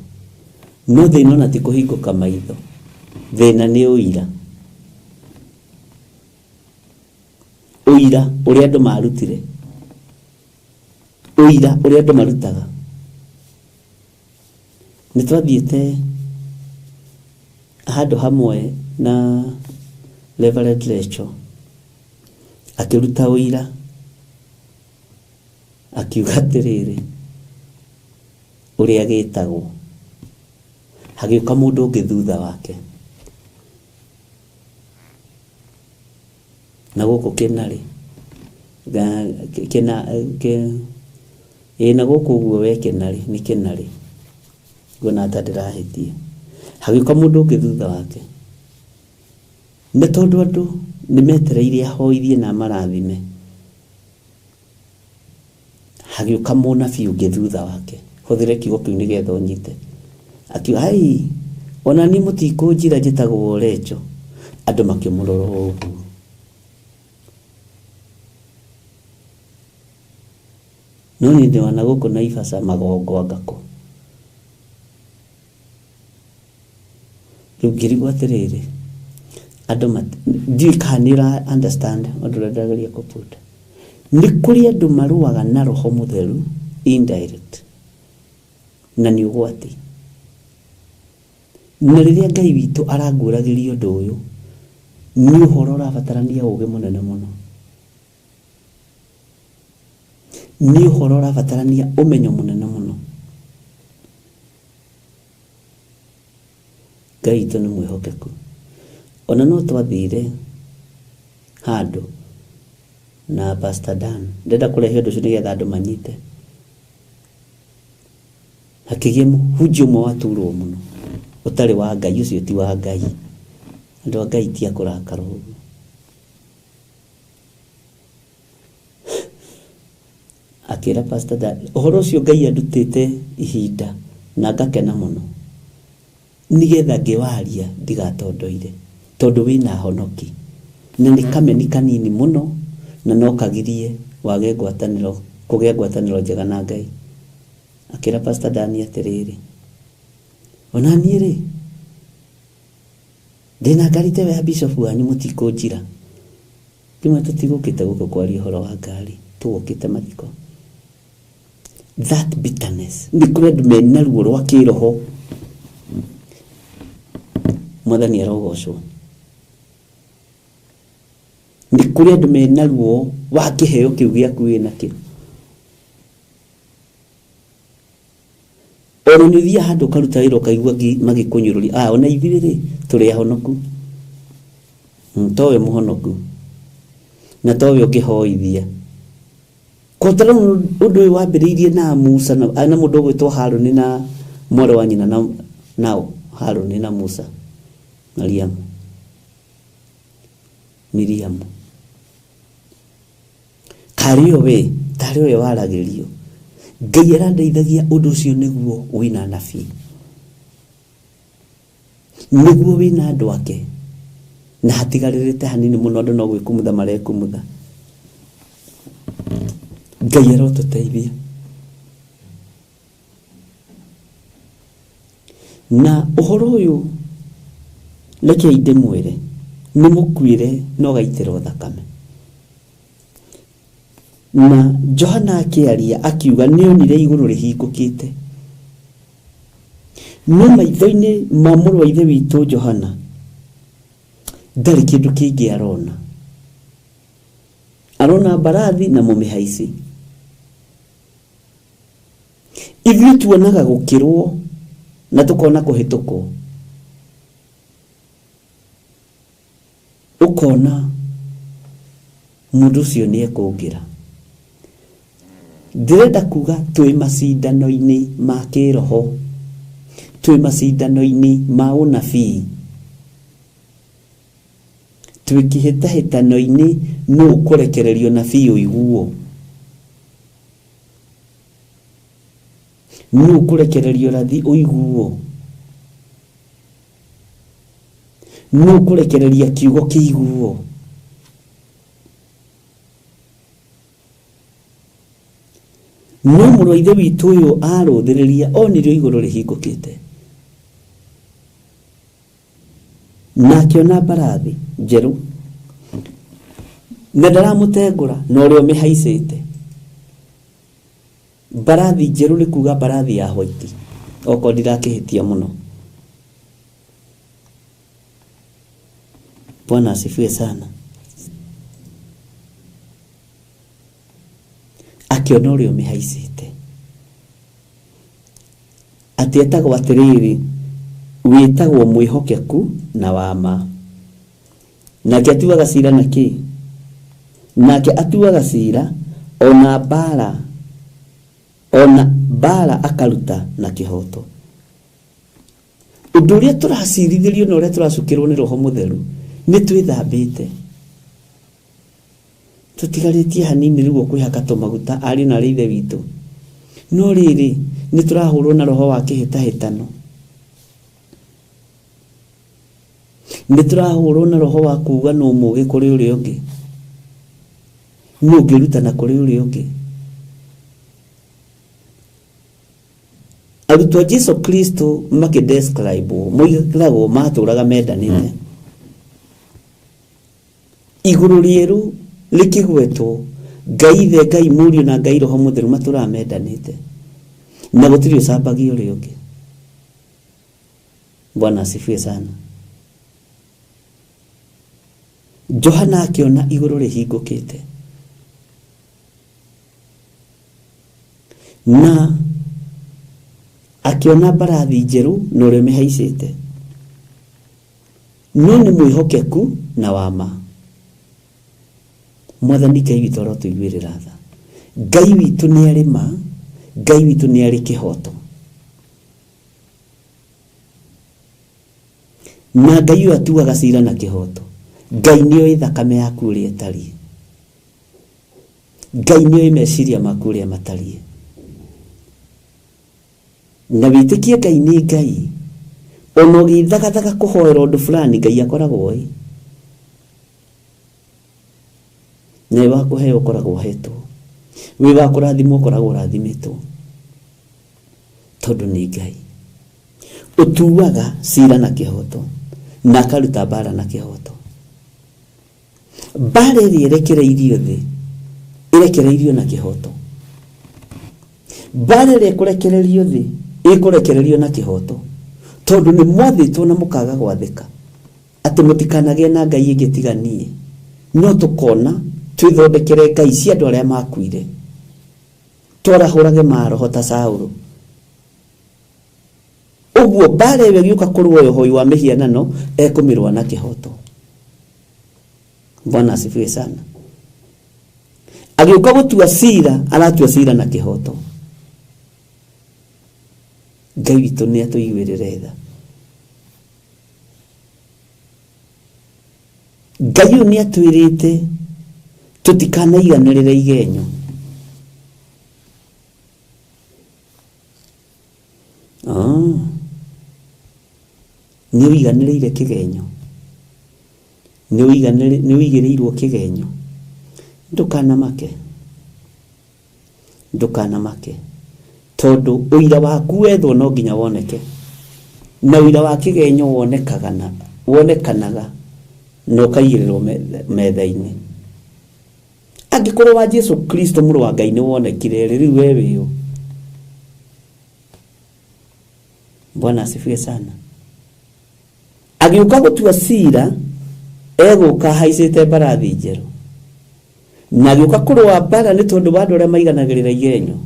no thĩna ona ti kũhingũka maitho, thĩna nĩ ũira. Ũira ũrĩa andũ marutire uira uria andu marutaga nitwathiete handu hamwe na Reverend Lecho akiruta uira akiuga atiriri uria gitagwo hagiuka mundu ungi thutha wake na guku kinari na guku guo we kinari ni kinari gona tadirahitie hagiuka mundu ungi thutha wake na tondu andu nimetereire ahoithie na marathime hagiuka munabii ungi thutha wake huthire kiugo kiu nigetha unyite akiuga hai ona ni mutikunjira njitagwo Lecho andu makimurora uguo no ni ndi wana guku Naivasha magongo ngako ngirigwa atiriri andu ndikanira understand andu ndagaria kuputa ni kuri andu maruaga na roho mutheru indirect na ni ugwati na riria Ngai witu aranguragiria undu uyu ni uhoro urabatarania uge munene muno ni uhoro urabatarania umenyo munene muno Ngai witu ni mwihokeku ona no twathire handu na Pastor Dan ndenda kurehe undu ucio nigetha andu manyite hakigie muhunjio mwa waturwo muno utari wa Ngai ucio ti wa Ngai andu Ngai ti akurakara uguo akira Pastor Dan uhoro ucio Ngai andutite ihinda na ngakena muno nigetha ngiwaria ndigatondoire tondu wina honoki na ni kameni kanini muno na no kagirie wage ngwataniro kugia ngwataniro njega na Ngai akira Pastor Dan atiriri ona niiri ndina ngarite we bishop wanyu mutikunjira kimwe tutigukite guko kwaria horo wa Ngai tugukite mathiko that bitterness ni kure ndumena ruo rwa kiroho mwathani arogocwo ni kure ndumena ruo wa kiheo kiu giaku wina kio ono ni thia handu karuta wira kaigua magikunyururi ona ithiriri turi ahonoku ntowe muhonoku na towe ukihoithia kotara undu wambiriirie na Musa na mundu gwitwo Haruni na mwore wa nyina nao Haruni na Musa Miriam kario we tari we waragirio Ngai arandeithagia undu ucio niguo wina nabii niguo wina andu ake na hatigaririte hanini muno andu no gwikumutha marekumutha Ngai arotuteithia na uhoro uyu leke inde mwire ni mukwire no gaitiro thakame na Johana akiaria akiuga nionire iguru rihingukite no maitho-ini ma mũrũ wa ithe witũ Johana ndari kindu kingi arona mbarathi na mũmĩhaici ithuĩ tuonaga gũkĩrwo na tukona kuhĩtũkwo ukona mundu ucio ni ekungira ndirenda kuga twi macindano-ini ma kiroho twi macindano-ini ma unabii twi kihitahitano-ini no kurekererio nabii uiguo no kurekererio rathi uiguo no kurekereria kiugo kiiguo no mũrũ wa ithe witũ ũyũ arũthĩrĩria onirio igũrũ rĩhingũkĩte na akiona mbarathi njerũ na ndaramũtengũra na ũrĩa ũmĩhaicĩte Mbarathi njeru nĩ kuga mbarathi ya white, oko ndirakĩhĩtia mũno. Bwana asifiwe sana. Akĩona ũrĩa ũmĩhaicĩte, atĩ etagwo atĩrĩrĩ, wĩtagwo mwĩhokeku na wama. Nake atuaga cira na kĩ? Nake atuaga cira ona mbara akaruta na kĩhoto. Ũndũ ũrĩa tũracirithĩrio na ũrĩa tũracukĩrwo nĩ Roho Mũtheru nĩ twĩthambĩte, tũtigarĩtie hanini rĩu kwĩhaka tũmaguta ariũ na ithe witũ. No rĩrĩ nĩ tũrahũrwo na roho wa kĩhĩtahĩtano, nĩ tũrahũrwo na roho wa kuga no mũũgĩ kũrĩ ũrĩa ũngĩ, no ũngĩrutana kũrĩ ũrĩa ũngĩ. Arutwo a Jesu Kristo makĩdescribe moigagwo matũraga mendanĩte. Igũrũ rĩerũ rĩkĩgwetwo Ngai Ithe, Ngai Mũriũ na Ngai Roho Mũtheru matũraga mendanĩte, na gũtirĩ ũcambagia ũrĩa ũngĩ. Bwana asifiwe sana. Johana akĩona igũrũ rĩhingũkĩte, na akĩona mbarathi njerũ na ũrĩa ũmĩhaicĩte, no nĩ mwĩhokeku na wama. Mwathani Ngai witũ arotũiguĩrĩra tha. Ngai witũ nĩ arĩ ma, Ngai witũ nĩ arĩ kĩhoto, na Ngai ũyũ atuaga cira na kĩhoto. Ngai nĩoĩ thakame yaku ũrĩa ĩtariĩ, Ngai nĩoĩ meciria maku ũrĩa matariĩ. Na wĩtĩkie Ngai nĩ Ngai, ona ũgĩthagathaga kũhoera ũndũ fulani, Ngai akoragwo ĩ, na wĩ wa kũheo ũkoragwo ũhetwo, wĩ wa kũrathimwo ũkoragwo ũrathimĩtwo, tondũ nĩ Ngai. Ũtuaga cira na kĩhoto na akaruta mbara na kĩhoto. Mbara ĩrĩa ĩrekereirio thĩ ĩrekereirio na kĩhoto, mbara ĩrĩa ĩkũrekererio thĩ ĩkũrekererio na kĩhoto, tondũ nĩ mwathĩtwo na mũkaga gwathĩka atĩ mũtikanagĩe na ngai ĩngĩ tiga niĩ, no tũkona twĩthondekere ngai cia andũ arĩa makuire, twarahũrage maroho ta Saũlũ. Ũguo mbara ĩyo ĩgĩũka kũrũa ũhoi wa mĩhianano ekũmĩrũa na kĩhoto. Bwana asifiwe sana. Agĩũka gũtua cira, aratua cira na kĩhoto. Ngai witũ nĩ atũiguĩrĩre tha. Ngai ũyũ nĩ atwĩrĩte tũtikanaiganĩrĩre igenyo. Nĩ ũiganĩrĩire kĩgenyo, nĩ ũigĩrĩirwo kĩgenyo. Ndũkanamake, ndũkanamake, tondũ ũira waku wethwo no nginya woneke, na ũira wa kĩgenyo wonekanaga na ũkaigĩrĩrwo metha-inĩ. Angĩkorwo wa Jesu Kristo mũrũ wa Ngai nĩ wonekire rĩu we wĩyo. Bwana asifiwe sana. Agĩũka gũtua cira, egũka haicĩte mbarathi njerũ, na agĩũka kũrũa mbara nĩ tondũ wa andũ arĩa maiganagĩrĩra igenyo,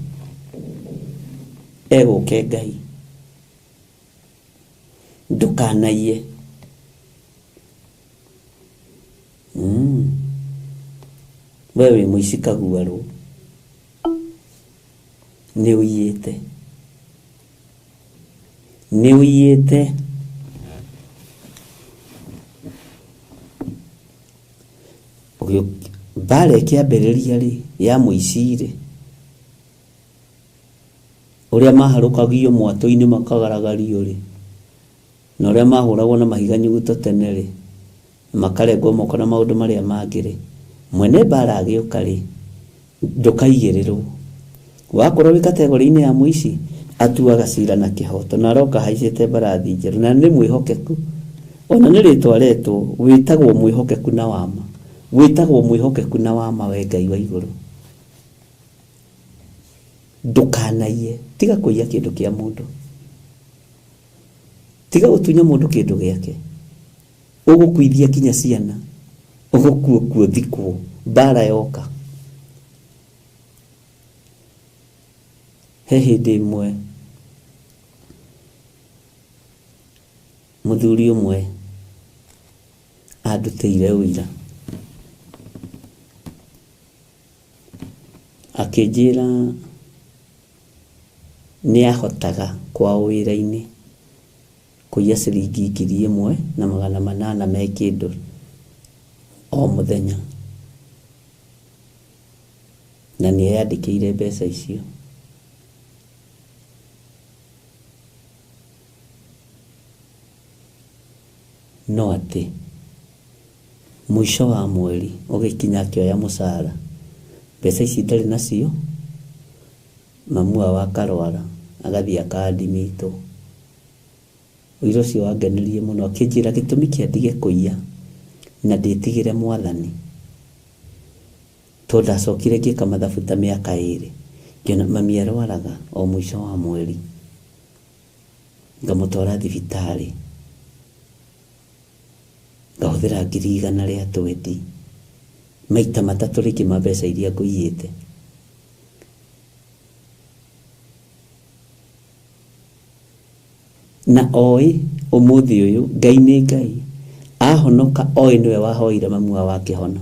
egũke Ngai. Ndũkanaiye. We wĩ mũici kaguarũ, nĩ ũiyĩte, nĩ ũiyĩte. Mbara ĩkĩambĩrĩria rĩ ya mũici rĩ, ũrĩa maharũkagio mwatũ-inĩ makagaragario rĩ, na ũrĩa mahũragwo na mahiga nyuguto tene rĩ, makarengwo moko na maũndũ marĩa mangĩ rĩ, mwene mbara agĩũka rĩ, ndũkaigĩrĩrwo. Wakorwo wĩ kategori-inĩ ya mũici, atuaga cira na kĩhoto, na aroka haicĩte mbarathi njerũ, na nĩ mwĩhokeku. Ona nĩ rĩtwa retwo, wĩtagwo mwĩhokeku na wama, wĩtagwo mwĩhokeku na wama, we Ngai wa igũrũ. ndukanaie, tiga kuiya kindu kia mundu, tiga gutunya mundu kindu giake, ugukuithia kinya ciana, ugukuo thikwo, bara yoka. He hindi imwe muthuri umwe andutĩire ũira, akĩnjĩra nĩahotaga kwa wĩra-inĩ kũiya ciringi 1,800 me kĩndũ o mũthenya, na nĩeyandĩkĩire mbeca icio. No atĩ mwisho wa mweri ũgĩkinya akĩoya mũcara, mbeca ici ndarĩ nacio, mamu wao akarwara, agathiĩ akaadimĩtwo. Ũira ũcio wangenirie mũno, akĩnjĩra gĩtũmi kĩa ndige kũiya na ndĩtigĩre Mwathani, tondũ ndacokire ngĩka mathabu ta mĩaka 2, ngĩona mami arwaraga o mwisho wa mweri, ngamũtwara thibitarĩ, ngahũthĩra 100 rĩa 20 maita 3 rĩngĩ ma mbeca iria ngũiyĩte. Na oĩ ũmũthĩ ũyũ Ngai nĩ Ngai, ahonoka, oĩ nĩwe wahoire mamu wao akĩhona.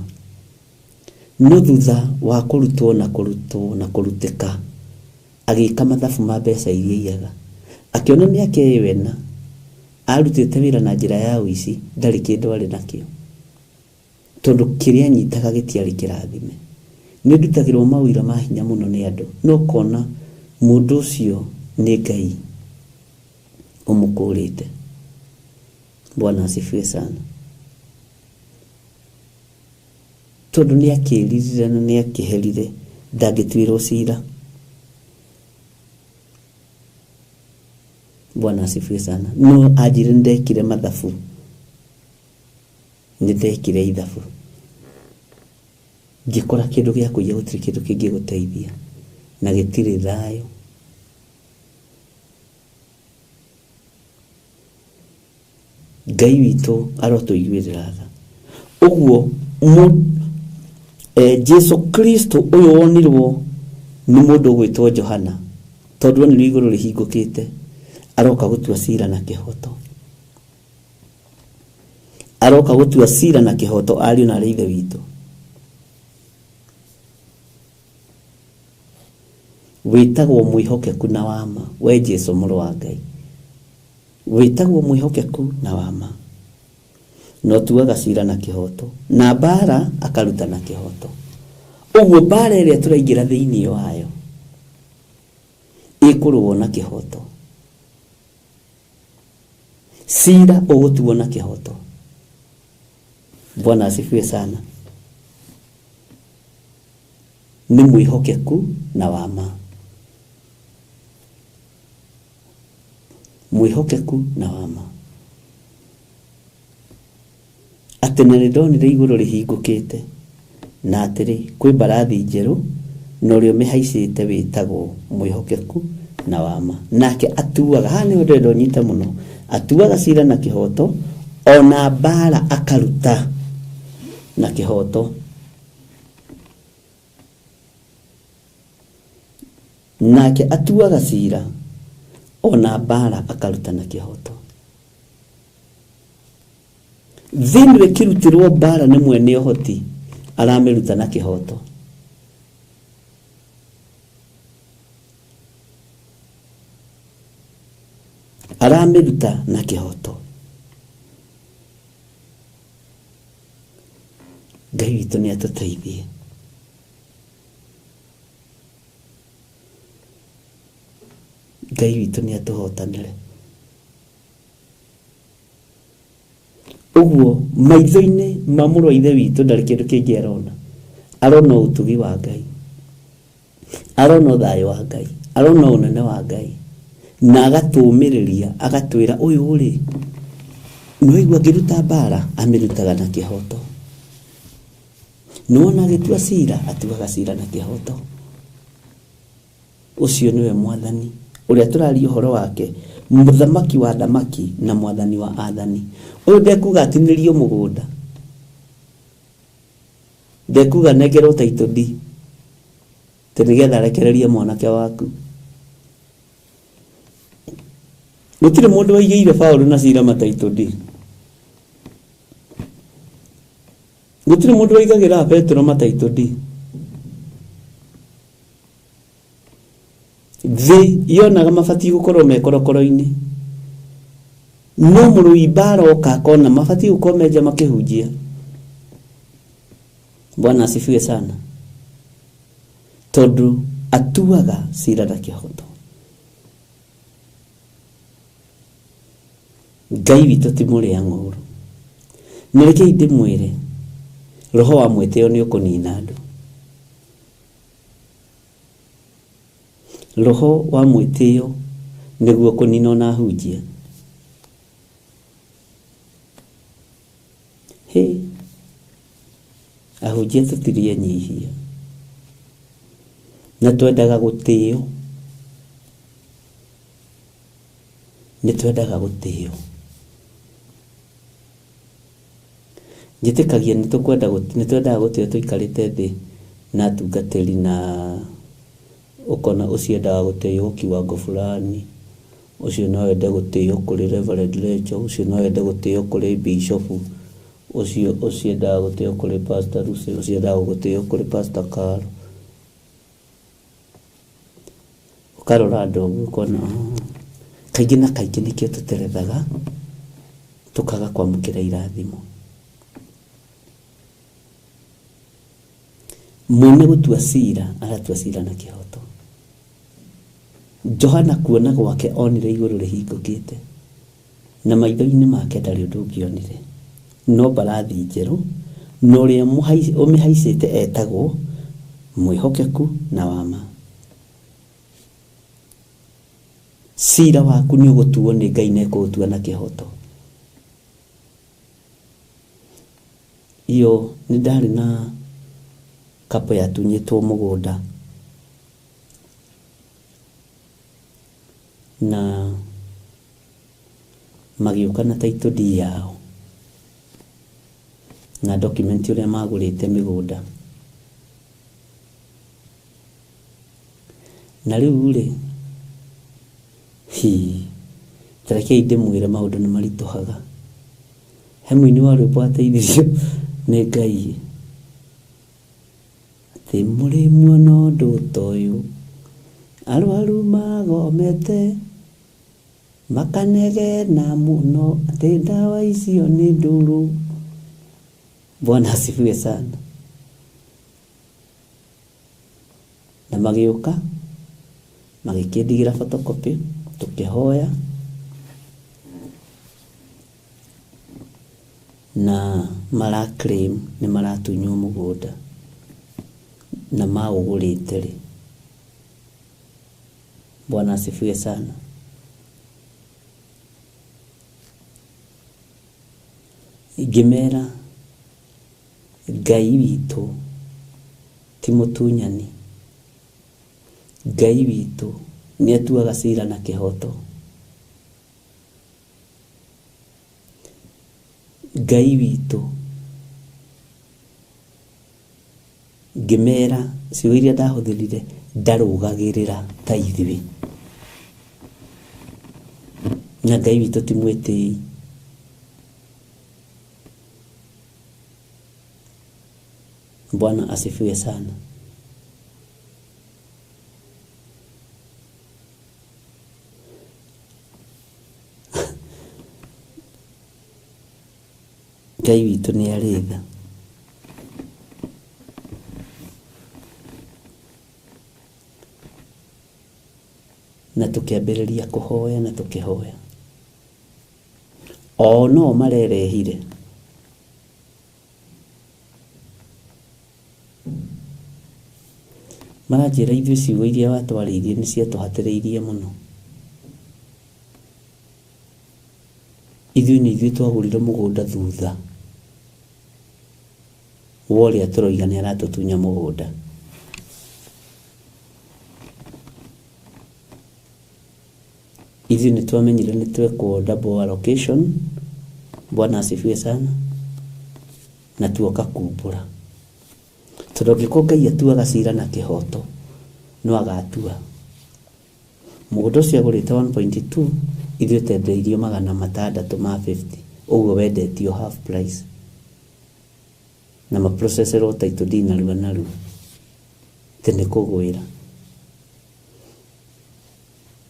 No thutha wa kũrutwo na kũrutĩka, agĩka mathabu ma mbeca iria iyaga, akĩona mĩaka ĩyo ena arutĩte wĩra na njĩra ya ũici, ndarĩ kĩndũ arĩ nakĩo, tondũ kĩrĩa anyitaga gĩtiarĩ kĩrathime. Nĩ ndutagĩrwo mawĩra ma hinya mũno nĩ andũ, no kona mũndũ ũcio nĩ Ngai ũmũkũrĩte. Bwana asifiwe sana. Tondũ nĩ akĩririre na nĩ akĩherire, ndangĩtuĩrwo cira. Bwana asifiwe sana. No ajire ndekire mathabu, ndekire ithabu, ngĩkora kĩndũ gĩa kũiya gũtirĩ kĩndũ kĩngĩgũteithia, na gĩtirĩ thayũ. Ngai witũ arotũiguĩrĩra tha. Ũguo Jesu Kristo ũyũ wonirwo nĩ mũndũ ũgwĩtwo Johana, tondũ onirwo igũrũ rĩhingũkĩte, aroka gũtua cira na kĩhoto. Aroka gũtua cira na kĩhoto ariũ na ithe witũ. Wĩtagwo mwĩhokeku na wama, we Jesu mũrũ wa Ngai. Wĩtagwo mwĩhokeku na wama, no tuaga cira na kĩhoto, na mbara akaruta na kĩhoto. Ũguo mbara ĩrĩa tũraingĩra thĩinĩ wayo ĩkũrũo na kĩhoto, cira ũgũtuo na kĩhoto. Bwana asifiwe sana. Nĩ mwĩhokeku na wama, mwĩhokeku na wama. Atĩ na nĩndonire igũrũ rĩhingũkĩte, na atĩrĩ kwĩ mbarathi njerũ, na ũrĩa ũmĩhaicĩte wĩtagwo mwĩhokeku na wama. Nake atuaga, haha nĩho ndĩrenda ũnyite mũno, atuaga cira na kĩhoto, ona mbara akaruta na kĩhoto. Nake atuaga cira, ona mbara akaruta na kĩhoto. Thĩinĩ wĩkĩrutĩrwo mbara nĩ mwene ũhoti, aramĩruta na kĩhoto. Aramĩruta na kĩhoto. Ngai witũ nĩ atũteithie. Ngai witũ nĩ atũhotanĩre. Ũguo maitho-inĩ ma mũrũ wa ithe witũ ndarĩ kĩndũ kĩngĩ arona. Arona ũtugi wa Ngai, arona thayũ wa Ngai, arona ũnene wa Ngai, na agatũmĩrĩria, agatwĩra ũyũ rĩ, nĩwaigua ngĩruta mbara, amĩrutaga na kĩhoto. Nĩwona agĩtua cira, atuaga cira na kĩhoto. ucio niwe mwathani uria turari uhoro wake, muthamaki wa thamaki na mwathani wa athani. Uyu ndekuga atinirio mugunda, ndekuga negerwo title deed tenigetha rekererie mwanake waku. Gutire mundu waigire Paulo na Sila title deed. Gutire mundu waigagira Petro title deed. Yonaga mabati gukorwo mekorokoro-ini, no murui bara okakona mabati gukorwo menja makihunjia. Bwana asifiwe sana. Tondu atuaga Sila na kihoto. Ngai witu ti muria ng'uru. Nireke inde mwire roho wa mweteo ni ukunina andu. Roho wa mweteo niguo kunina na hunjia. Ahunjia tutirie nyihia na twendaga gutio, ni twendaga gutio. Njitikagia ni twendaga gutio tuikarite thi na tungatiri na ukona uciendaga gutio kiwango fulani, ucio no wende gutio kuri Reverend Lecho, ucio no wende gutio kuri Bishop, ucio uciendaga gutio kuri Pastor Lucy, uciendaga gutio kuri Pastor Carl. Ukarora andu ukona kaingĩ na kaingĩ nikio tuterethaga tukaga kwamũkĩra irathimo. Mwene gutua Sila aratua Sila na kihoto. Johana kuona gwake onire iguru rihingũkĩte na maitho-inĩ make ndarĩ ũndũ ũngĩonire no mbarathi njerũ, na ũrĩa ũmĩhaicĩte etagwo mwĩhokeku na wama. Sila waku nĩ ũgũtuo nĩ Ngai na ekũgũtua na kihoto. Iyo nĩ ndarĩ na kapo yatunyĩtwo mũgũnda na magĩũka na title deed yao na document ũrĩa magũrĩte mĩgũnda. Na rĩu rĩ tarekei ndĩmwĩre maũndũ nĩ maritũhaga. He mũini wa rwĩmbo ateithirio nĩ Ngai atĩ mũrĩ muona ũndũ ta ũyũ, arwaru magomete makanegena mũno atĩ ndawa icio nĩ ndũrũ. Bwana asifiwe sana. Na magĩũka magĩkĩndigĩra photocopy tukihoya na mara claim ni maratunywo mũgũnda na maũgũrĩte rĩ. Bwana asifiwe sana. Ngĩmera Ngai witũ ti mũtunyani. Ngai witũ nĩ atuaga Sila na kihoto. Ngai witũ ngĩmera ciugo iria ndahũthĩrire ndarũgagĩrĩra ta ithuĩ. Na Ngai witũ ti mwĩtĩi. Bwana asifiwe sana. Ngai witũ nĩ arĩ tha. Na tukiambĩrĩria kũhoya na tukihoya. O no marerehire. Maranjĩra ithuĩ ciugo iria watwarĩirie nĩ ciatũhatĩrĩirie mũno. Ithuĩ nĩ ithuĩ twagũrire mũgũnda thutha wa ũrĩa tũroiga nĩ aratũtunya mũgũnda. ithuĩ nĩ twamenyire nĩ twekwo double allocation. Bwana asifiwe sana. Na tuoka kumbũra tondũ angĩkorwo Ngai atuaga cira na kĩhoto no agatua. Mũgũnda ũcio agũrĩte 1.2 ithuĩ twendereirio 650 ũguo wendetio half price na maprocessorwo title deed narua narua tene kũgwĩra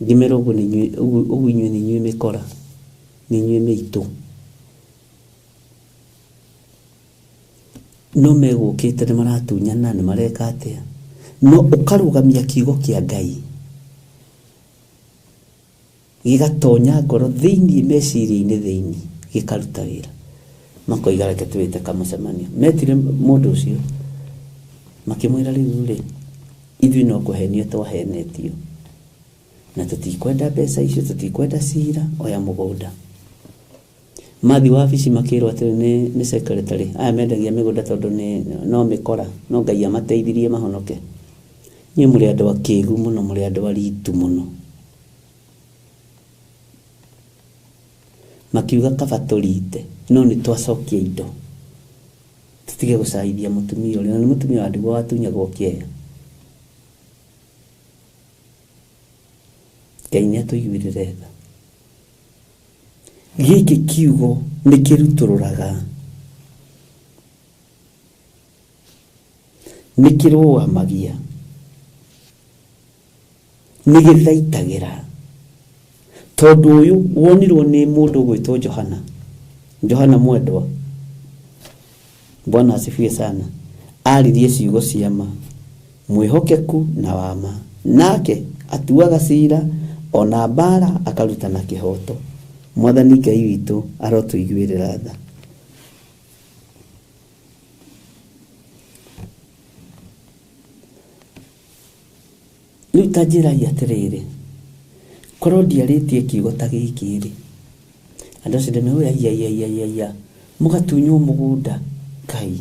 ngimero ũguo inyuĩ nĩ inyuĩ mĩkora nĩ inyuĩ mĩitũ no megũkĩte nĩ maratunyana nĩ mareka atĩa no ũkarũgamia kiugo kĩa Ngai gĩgatonya ngoro thĩinĩ meciria-inĩ thĩinĩ gĩkaruta wĩra makoiga reke twĩte kamũcemanio metire mũndũ ũcio makĩmwĩra rĩu ithuĩ no kũhenio twahenetio na tũtikwenda mbeca icio tũtikwenda cira oya mũgũnda mathi wabici makĩrwo atĩ nĩ secretary aya mendagia mĩgũnda tondũ no mĩkora no Ngai amateithirie mahonoke nyuĩ mũrĩ andũ akĩĩgu mũno mũrĩ andũ aritũ mũno makiuga kaba tũrite no nĩ twacokia indo tutige gũcaithia mũtumia ũrĩa na mũtumia wa ndigwa watunyagwo kĩeya Ngai nĩ atũiguĩrĩre tha gĩkĩ kiugo nĩ kĩrutũrũraga nĩ kĩrũamagia nĩ gĩthaitagĩra tondũ ũyũ wonirwo nĩ mũndũ gwĩtwo Johana mwendwa Bwana asifiwe sana aririe ciugo cia ma mwĩhokeku na wama nake atuaga cira ona mbara akaruta na kĩhoto Mwathani Ngai witũ arotũiguĩrĩra tha rĩu ta njĩrai atĩrĩrĩ korwo ndiarĩtie kiugo ta gĩkĩ rĩ andũ acio ndĩmeuya mũgatunywo mũgũnda Ngai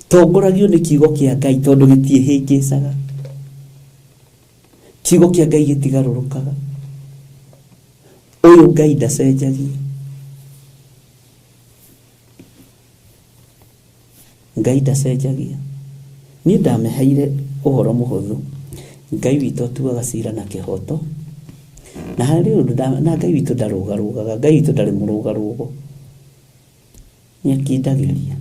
tongoragio nĩ kiugo kĩa Ngai tondũ gĩtiĩhĩngĩcaga kiugo kĩa Ngai gĩtigarũrũkaga ũyũ Ngai ndacenjagia Ngai ndacenjagia niĩ ndameheire ũhoro mũhũthũ Ngai witũ atuaga cira na kĩhoto na harĩ ũndũ na Ngai witũ ndarũgarũgaga Ngai witũ ndarĩ mũrũgarũgo nĩakindagĩria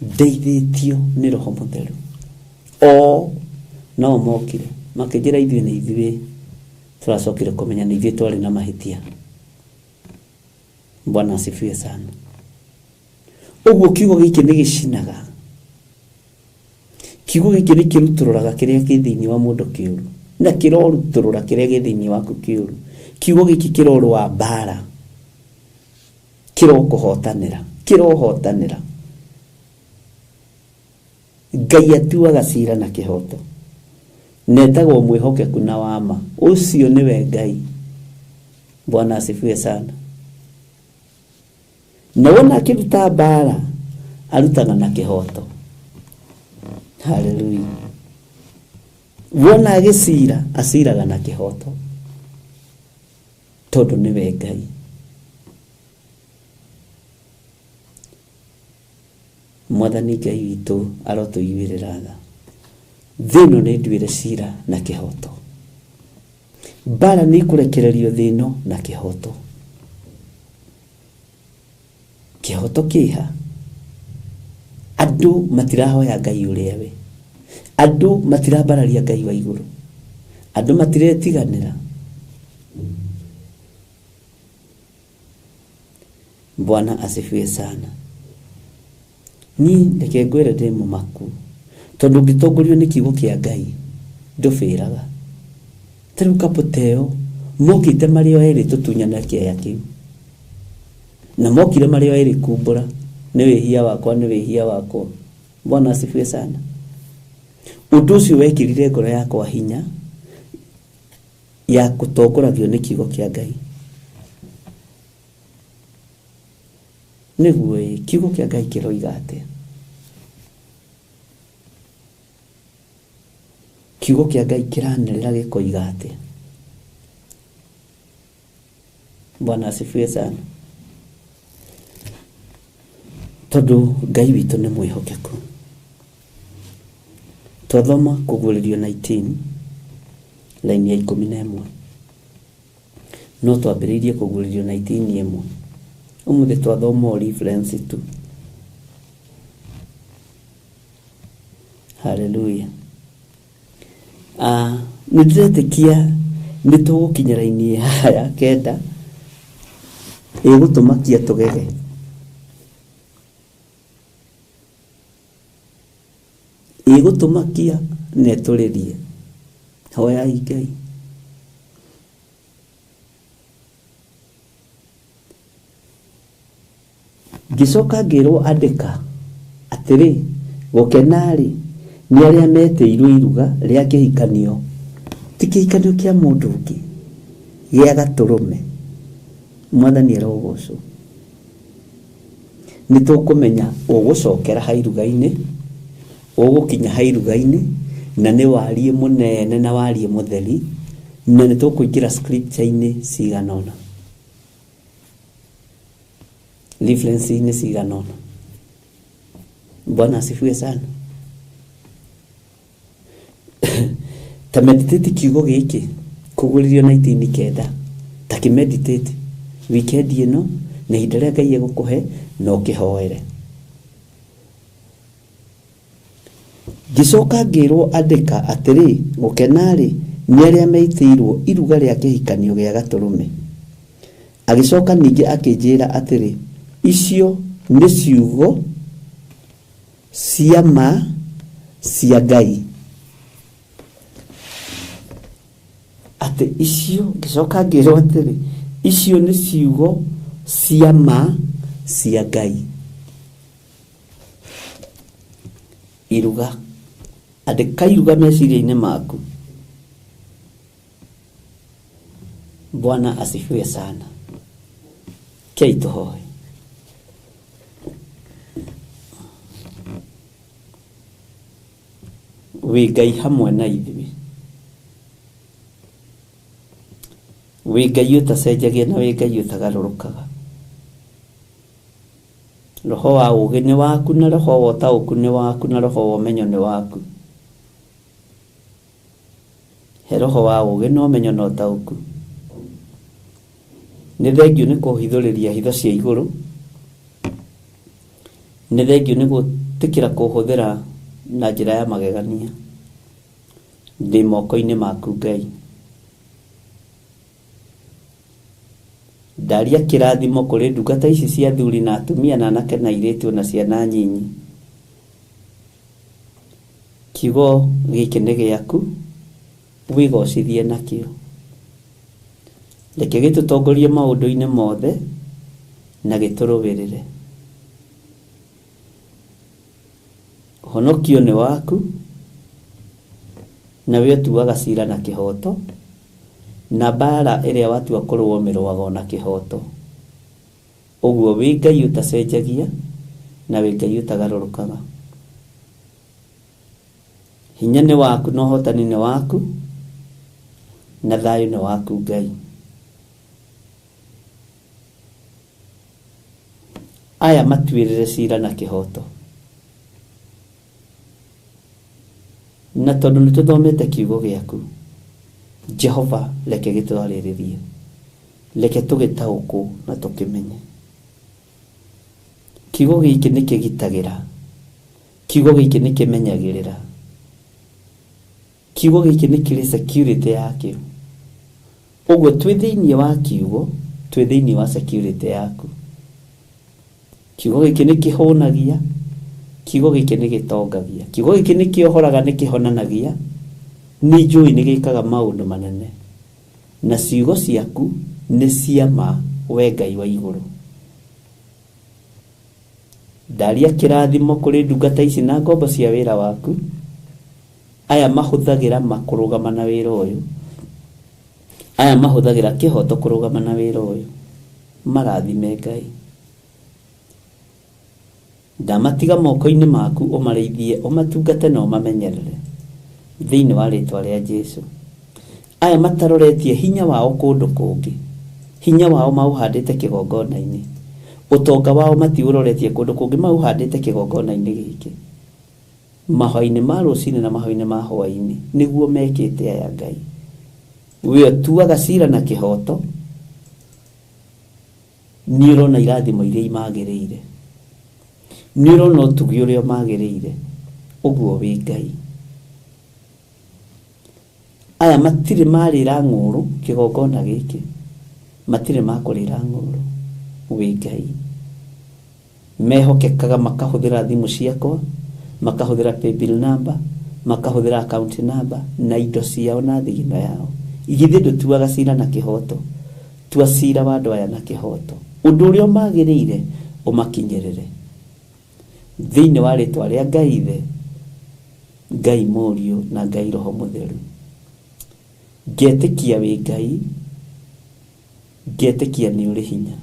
ndeithĩtio nĩ Roho Mũtheru nao mokire makĩnjĩra ithuĩ nĩ ithuĩ tũracokire kũmenya nĩ ithuĩ twarĩ na mahĩtia Bwana asifiwe sana ũguo kiugo gĩkĩ nĩ gĩcinaga kiugo gĩkĩ nĩ kĩrutũrũraga kĩrĩa kĩ thĩinĩ wa mũndũ kĩũru na kĩrorutũrũra kĩrĩa gĩ thĩinĩ waku kĩũru kiugo gĩkĩ kĩrorwa mbara kĩrohotanĩra Ngai atuaga cira na kĩhoto netagwo mwĩhokeku na wama ũcio nĩwe Ngai Bwana asifiwe sana na wona akĩruta mbara arutaga na kĩhoto haleluya wona agĩcira aciraga na kĩhoto tondũ nĩwe Ngai Mwathani Ngai witũ arotũiguĩrĩra tha thĩno nĩ nduĩre cira na kĩhoto mbara nĩ kũrekererio thĩno na kĩhoto kĩha andũ matirahoya Ngai ũrĩa we andũ matirambararia Ngai wa igũrũ andũ matiretiganĩra Bwana asifiwe sana niĩ reke ngwĩre ndĩ mũmaku tondũ ngĩtongorio nĩ kiugo kĩa Ngai ndũbĩraga tarĩu kapũteo mokĩte marĩ o erĩ tũtunyana kĩaya kĩu na mokire marĩ o erĩ kumbũra nĩ wĩhia wakwa Bwana asifiwe sana ũndũ ũcio wekĩrire ngoro yakwa hinya ya gũtongoragio nĩ kiugo kĩa Ngai nĩguo kiugo kĩa Ngai kĩroiga atĩa kiugo kĩa Ngai kĩranĩrĩra gĩkoiga atĩa? Bwana asifiwe sana. Tondũ Ngai witũ nĩ mwĩhokeku. Twathoma Kũguũrĩrio 19 laini ya 11. No twambĩrĩirie Kũguũrĩrio 19:1. Ũmũthĩ twathoma reference tu. Hallelujah. Nĩndĩretĩkia nĩtũgũkinya raini ya 9 ĩgũtũmakia tũgege. Ĩgũtũmakia netũrĩrie. Hoyai Ngai. Ngĩcoka ngĩrwo andĩka atĩrĩ, gũkenarĩ nĩ arĩa metĩirwo iruga rĩa kĩhikanio, ti kĩhikanio kĩa mũndũ ũngĩ, gĩa gatũrũme. Mwathani arogocwo. Nĩtũkũmenya ũgũcokera hairuga-inĩ, ũgũkinya hairuga-inĩ, na nĩ wariĩ mũnene na wariĩ mũtheri, na nĩtũkũingĩra scripture-inĩ cigana ũna, reference-inĩ cigana ũna. Bwana asifiwe sana. Ta meditate kiugo gĩkĩ Kũguũrĩrio 19:9, ta kĩmeditate weekend ĩno na ihinda rĩrĩa Ngai egũkũhe no kĩhoere. Ngĩcoka ngĩrwo andĩka atĩrĩ, gũkenarĩ nĩ arĩa meitĩirwo iruga rĩa kĩhikanio gĩa gatũrũme. Agĩcoka ningĩ akĩnjĩra atĩrĩ, icio nĩ ciugo cia ma cia Ngai. Atĩ icio, ngĩcoka ngĩrwo atĩrĩ, icio nĩ ciugo cia ma cia Ngai. Iruga. Andĩka iruga meciria-inĩ maku. Bwana asifiwe sana. Kei tũhoe. Wĩ Ngai hamwe na ithuĩ. Wĩ Ngai ũtacenjagia na wĩ Ngai ũtagarũrũkaga. Roho wa ũũgĩ nĩ waku, na roho wa ũtaũku nĩ waku, na roho wa ũmenyo nĩ waku. He roho wa ũũgĩ na ũmenyo na ũtaũku. Nĩ thengiũ nĩ kũhithũrĩria hitho cia igũrũ. Nĩ thengiũ nĩ gũtĩkĩra kũhũthĩra na njĩra ya magegania. Ndĩ moko-inĩ maku Ngai. Ndaria kĩrathimo kũrĩ ndungata ici cia athuri na atumia na anake na airĩtu na ciana nyinyi. Kiugo gĩkĩ nĩ gĩaku, wĩgocithie nakĩo. Reke gĩtũtongorie maũndũ-inĩ mothe na gĩtũrũwĩrĩre. Honokio nĩ waku, na we ũtuaga cira na kĩhoto, na mbara ĩrĩa watua kũrũo mĩrũago na kĩhoto. Ũguo wĩ Ngai ũtacenjagia na wĩ Ngai ũtagarũrũkaga. Hinya nĩ waku na ũhotani nĩ waku, na thayũ nĩ waku Ngai. Aya matuĩrĩre cira na kĩhoto. Na tondũ nĩtũthomete kiugo gĩaku, Jehova, reke gĩtwarĩrĩrie. Reke tũgĩtaũkwo na tũkĩmenye. Kiugo gĩkĩ nĩ kĩgitagĩra. Kiugo gĩkĩ nĩ kĩmenyagĩrĩra. Kiugo gĩkĩ nĩ kĩrĩ security yakĩo. Ũguo twĩ thĩinĩ wa kiugo, twĩ thĩinĩ wa security yaku. Kiugo gĩkĩ nĩ kĩhũnagia. Kiugo gĩkĩ nĩ gĩtongagia. Kiugo gĩkĩ nĩ kĩohoraga, nĩ kĩhonanagia. Nĩ njũĩ nĩ gĩkaga maũndũ manene. Na ciugo ciaku nĩ cia ma, we Ngai wa igũrũ. Ndaria kĩrathimo kũrĩ ndungata ici na ngombo cia wĩra waku. Aya mahũthagĩra makũrũgama na wĩra ũyũ. Aya mahũthagĩra kĩhoto kũrũgama na wĩra ũyũ. Marathime Ngai. Ndamatiga moko-inĩ maku, ũmarĩithie, ũmatungate na ũmamenyerere. thĩinĩ wa rĩtwa rĩa Jesũ. Aya mataroretie hinya wao kũndũ kũngĩ, hinya wao mauhandĩte kĩgongona-inĩ, ũtonga wao matiũroretie kũndũ kũngĩ, mauhandĩte kĩgongona-inĩ gĩkĩ, mahwa-inĩ ma rũcinĩ na mahwa-inĩ ma hwainĩ, nĩguo mekĩte aya Ngai. We tuaga cira na kĩhoto, nĩ ũrona irathimo iria imagĩrĩire, nĩ ũrona ũtugi ũrĩa magĩrĩire, ũguo wĩ Ngai. Aya matirĩ marĩra ng'ũrũ kĩgongona gĩkĩ, matirĩ makũrĩra ng'ũrũ, wĩ Ngai. Mehokekaga makahũthĩra thimũ ciakwa, makahũthĩra paybill number, makahũthĩra account number na indo ciao na thigino yao. Igithĩ ndũtuaga cira na kĩhoto, tua cira wa andũ aya na kĩhoto, ũndũ ũrĩa magĩrĩire ũmakinyĩrĩre thĩinĩ wa rĩtwa rĩa Ngai Ithe, Ngai Mũriũ na Ngai Roho Mũtheru. Ngetĩkia wĩ Ngai, ngetĩkia nĩ ũrĩ hinya,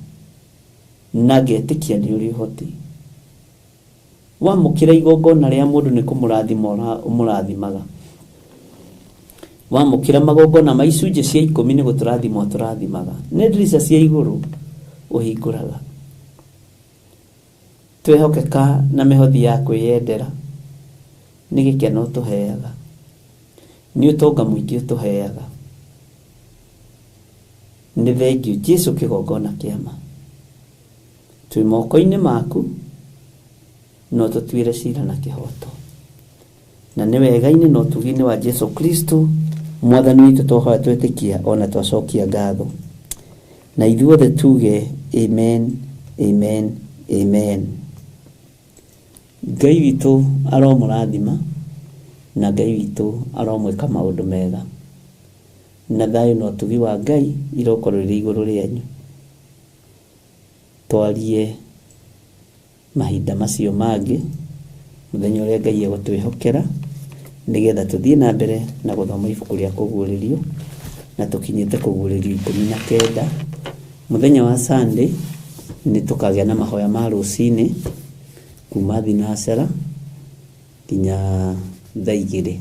na ngetĩkia nĩ ũrĩ ũhoti. Wamũkĩra igongona rĩa mũndũ nĩ kũmũrathima ũmũrathimaga. Wamũkĩra magongona ma icunjĩ cia 10 nĩ gũtũrathima ũtũrathimaga. Nĩ ndirica cia igũrũ ũhingũraga. Twehokeka na mĩhothi ya kwĩyendera, nĩ gĩkeno ũtũheaga, nĩ ũtonga mũingĩ ũtũheaga. Nĩ thengiũ Jesũ kĩgongona kĩama. Twĩ moko-inĩ maku, no tũtuĩre cira na kĩhoto. Na nĩ wega-inĩ na ũtugi-inĩ wa Jesũ Kristo Mwathani witũ twahoya twetĩkia ona twacokia ngatho. Na ithuothe tuge amen, amen, amen. Ngai witũ aromũrathima, na Ngai witũ aromwĩka maũndũ mega. Na thayũ na ũtugi wa Ngai irokorwo rĩrĩ igũrũ rĩanyu. Twarie mahinda macio mangĩ, mũthenya ũrĩa Ngai egũtwĩhokera, nĩgetha tũthiĩ na mbere na gũthoma ibuku rĩa kũguũrĩrio, na tũkinyĩte kũguũrĩrio 19. Mũthenya wa Sunday nĩ tũkagĩa na mahoya ma rũcinĩ kuma thinacara nginya thaa 2.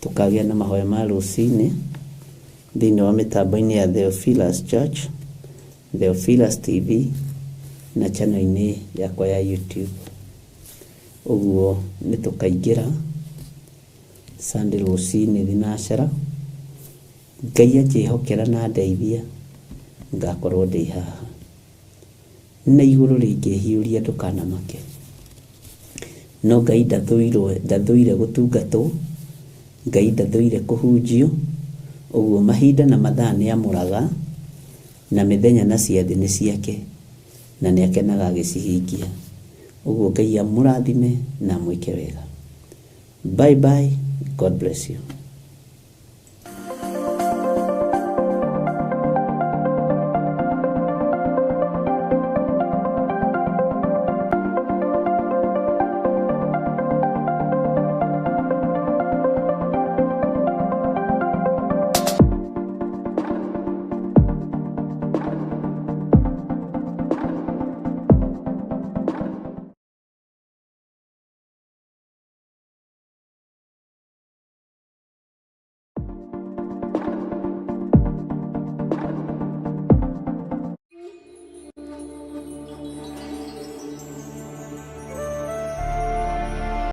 Tũkagĩa na mahoya ma rũcinĩ thĩinĩ wa mĩtambo-inĩ ya Theophilus Church, Theophilus TV na channel-inĩ yakwa ya YouTube. Ũguo nĩ tũkaingĩra Sunday rũcinĩ thinacara. Ngai akĩhokera na ndeithia, ngakorwo ndĩ haha. Na igũrũ rĩngĩhiũria ndũkanamake. No Ngai ndathũire gũtungatwo, Ngai ndathũire kũhunjio. Ũguo mahinda na mathaa nĩ amũraga, na mĩthenya na ciathĩ nĩ ciake, na nĩ akenaga agĩcihingia. Ũguo Ngai amũrathime na amwĩke wega. Bye bye. God bless you.